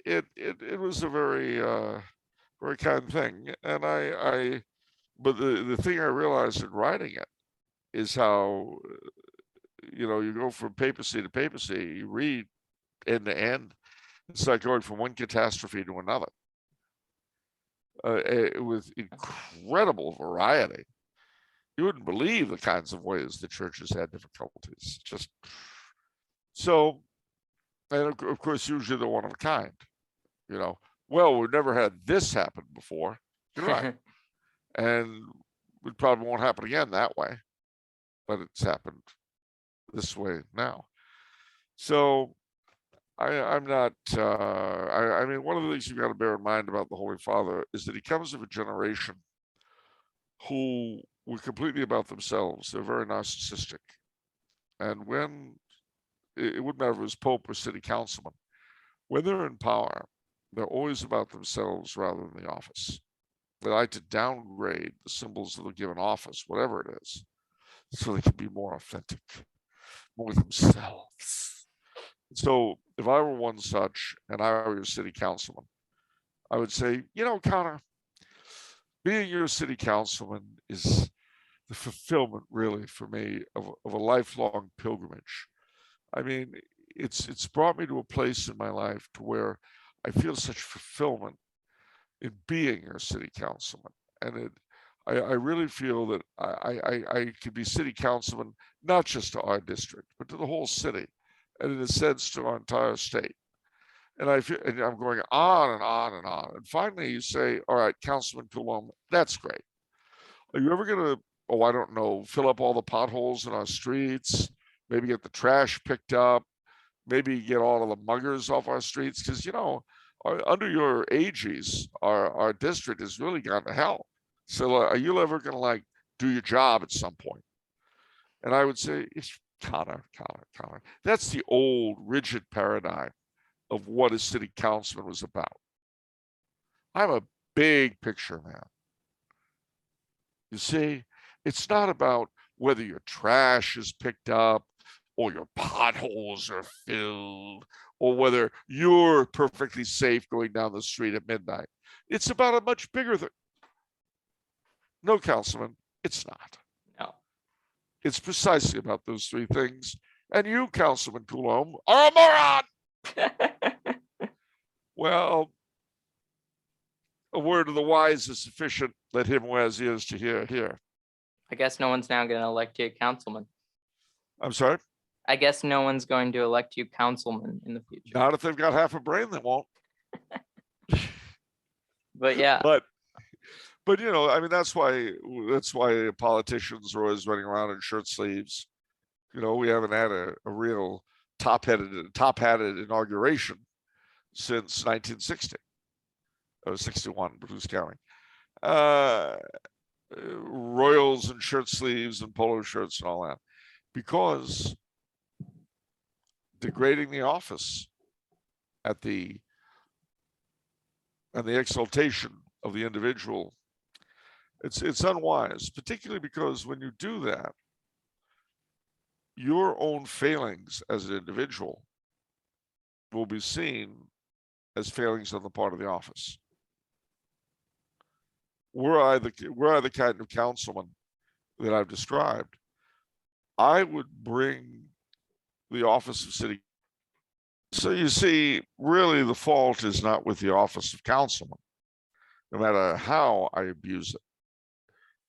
[SPEAKER 2] it was a very very kind thing. And but the thing I realized in writing it is how you go from papacy to papacy, you read end to end. It's like going from one catastrophe to another. With incredible variety. You wouldn't believe the kinds of ways the church has had difficulties. Just so, and of course, usually they're one of a kind. Well, we've never had this happen before. You're right, and it probably won't happen again that way, but it's happened this way now. So I'm not. I mean, one of the things you've got to bear in mind about the Holy Father is that he comes of a generation who were completely about themselves. They're very narcissistic, and when it wouldn't matter if it was Pope or city councilman, when they're in power, they're always about themselves rather than the office. They like to downgrade the symbols of the given office, whatever it is, so they can be more authentic. more themselves. So if I were one such and I were your city councilman, I would say, Connor, being your city councilman is the fulfillment, really, for me of a lifelong pilgrimage. I mean, it's brought me to a place in my life to where I feel such fulfillment in being your city councilman, and I really feel that I could be city councilman not just to our district, but to the whole city, and in a sense to our entire state. And I feel, and I'm going on and on and on. And finally, you say, "All right, Councilman Coulombe, that's great. Are you ever going to, oh, I don't know, fill up all the potholes in our streets? Maybe get the trash picked up? Maybe get all of the muggers off our streets? Because under your aegis, our district has really gone to hell. So are you ever going to do your job at some point?" And I would say, it's Connor. That's the old rigid paradigm of what a city councilman was about. I'm a big picture man. You see, it's not about whether your trash is picked up or your potholes are filled or whether you're perfectly safe going down the street at midnight. It's about a much bigger thing. No, Councilman, it's not.
[SPEAKER 1] No.
[SPEAKER 2] It's precisely about those three things. And you, Councilman Coulombe, are a moron. Well, a word of the wise is sufficient. Let him who has ears to hear.
[SPEAKER 1] I guess no one's now going to elect you councilman.
[SPEAKER 2] I'm sorry?
[SPEAKER 1] I guess no one's going to elect you councilman in the future.
[SPEAKER 2] Not if they've got half a brain, they won't.
[SPEAKER 1] But yeah.
[SPEAKER 2] But I mean, that's why politicians are always running around in shirt sleeves. We haven't had a real top-hatted inauguration since 1960 or 61, but who's counting? Royals and shirt sleeves and polo shirts and all that, because degrading the office and the exaltation of the individual, it's unwise, particularly because when you do that, your own failings as an individual will be seen as failings on the part of the office. Were I the kind of councilman that I've described, I would bring the office of city. So you see, really the fault is not with the office of councilman, no matter how I abuse it,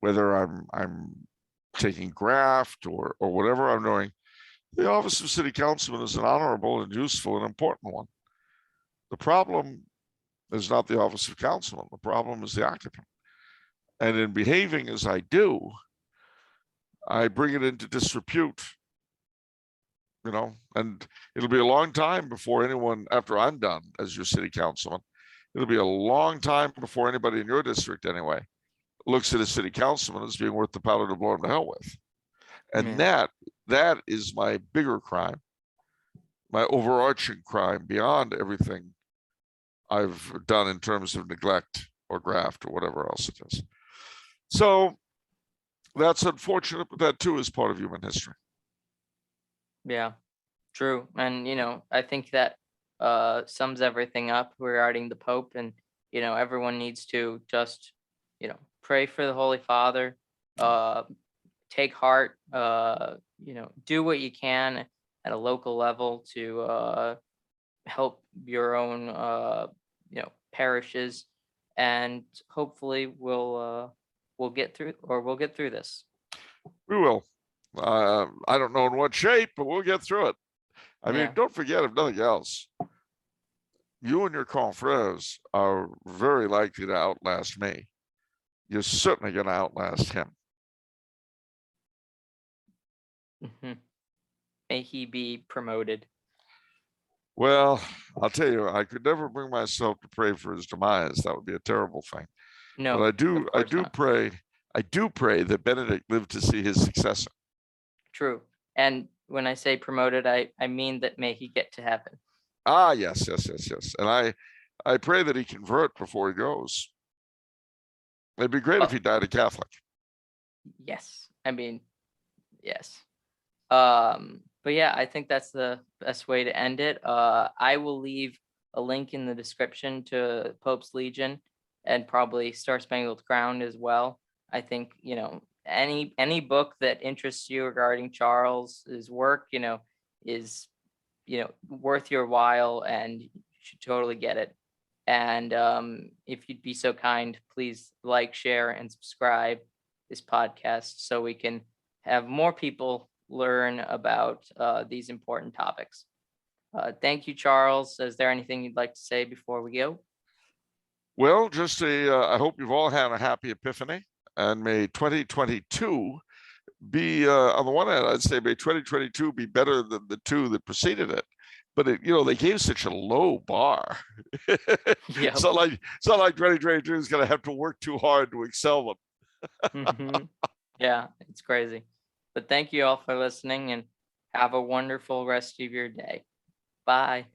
[SPEAKER 2] whether I'm taking graft or whatever I'm doing. The office of city councilman is an honorable and useful and important one. The problem is not the office of councilman. The problem is the occupant. And in behaving as I do, I bring it into disrepute, and it'll be a long time before anyone, after I'm done as your city councilman, it'll be a long time before anybody in your district anyway looks at a city councilman as being worth the powder to blow him to hell with. And that is my bigger crime, my overarching crime beyond everything I've done in terms of neglect or graft or whatever else it is. So that's unfortunate, but that too is part of human history.
[SPEAKER 1] Yeah, true. And, I think that sums everything up regarding the Pope. And, everyone needs to just, pray for the Holy Father, take heart, do what you can at a local level to help your own, parishes. And hopefully we'll get through this.
[SPEAKER 2] We will. I don't know in what shape, but we'll get through it. I mean, don't forget, if nothing else, you and your confreres are very likely to outlast me. You're certainly going to outlast him.
[SPEAKER 1] Mm-hmm. May he be promoted.
[SPEAKER 2] Well, I'll tell you, I could never bring myself to pray for his demise. That would be a terrible thing.
[SPEAKER 1] No,
[SPEAKER 2] but I do pray that Benedict lived to see his successor.
[SPEAKER 1] True. And when I say promoted, I mean that may he get to heaven.
[SPEAKER 2] Ah, yes. And I pray that he convert before he goes. It'd be great if he died a Catholic.
[SPEAKER 1] Yes. I mean, yes. But yeah, I think that's the best way to end it. I will leave a link in the description to Pope's Legion and probably Star Spangled Crown as well. I think, any book that interests you regarding Charles's work, is, worth your while, and you should totally get it. And if you'd be so kind, please like, share, and subscribe this podcast so we can have more people learn about these important topics. Thank you, Charles. Is there anything you'd like to say before we go?
[SPEAKER 2] Well, just I hope you've all had a happy Epiphany, and may 2022 be, on the one hand, I'd say may 2022 be better than the two that preceded it. But they gave such a low bar.
[SPEAKER 1] Yep.
[SPEAKER 2] It's not like 2022 is going to have to work too hard to excel them.
[SPEAKER 1] Mhm. Yeah, it's crazy. But thank you all for listening, and have a wonderful rest of your day. Bye.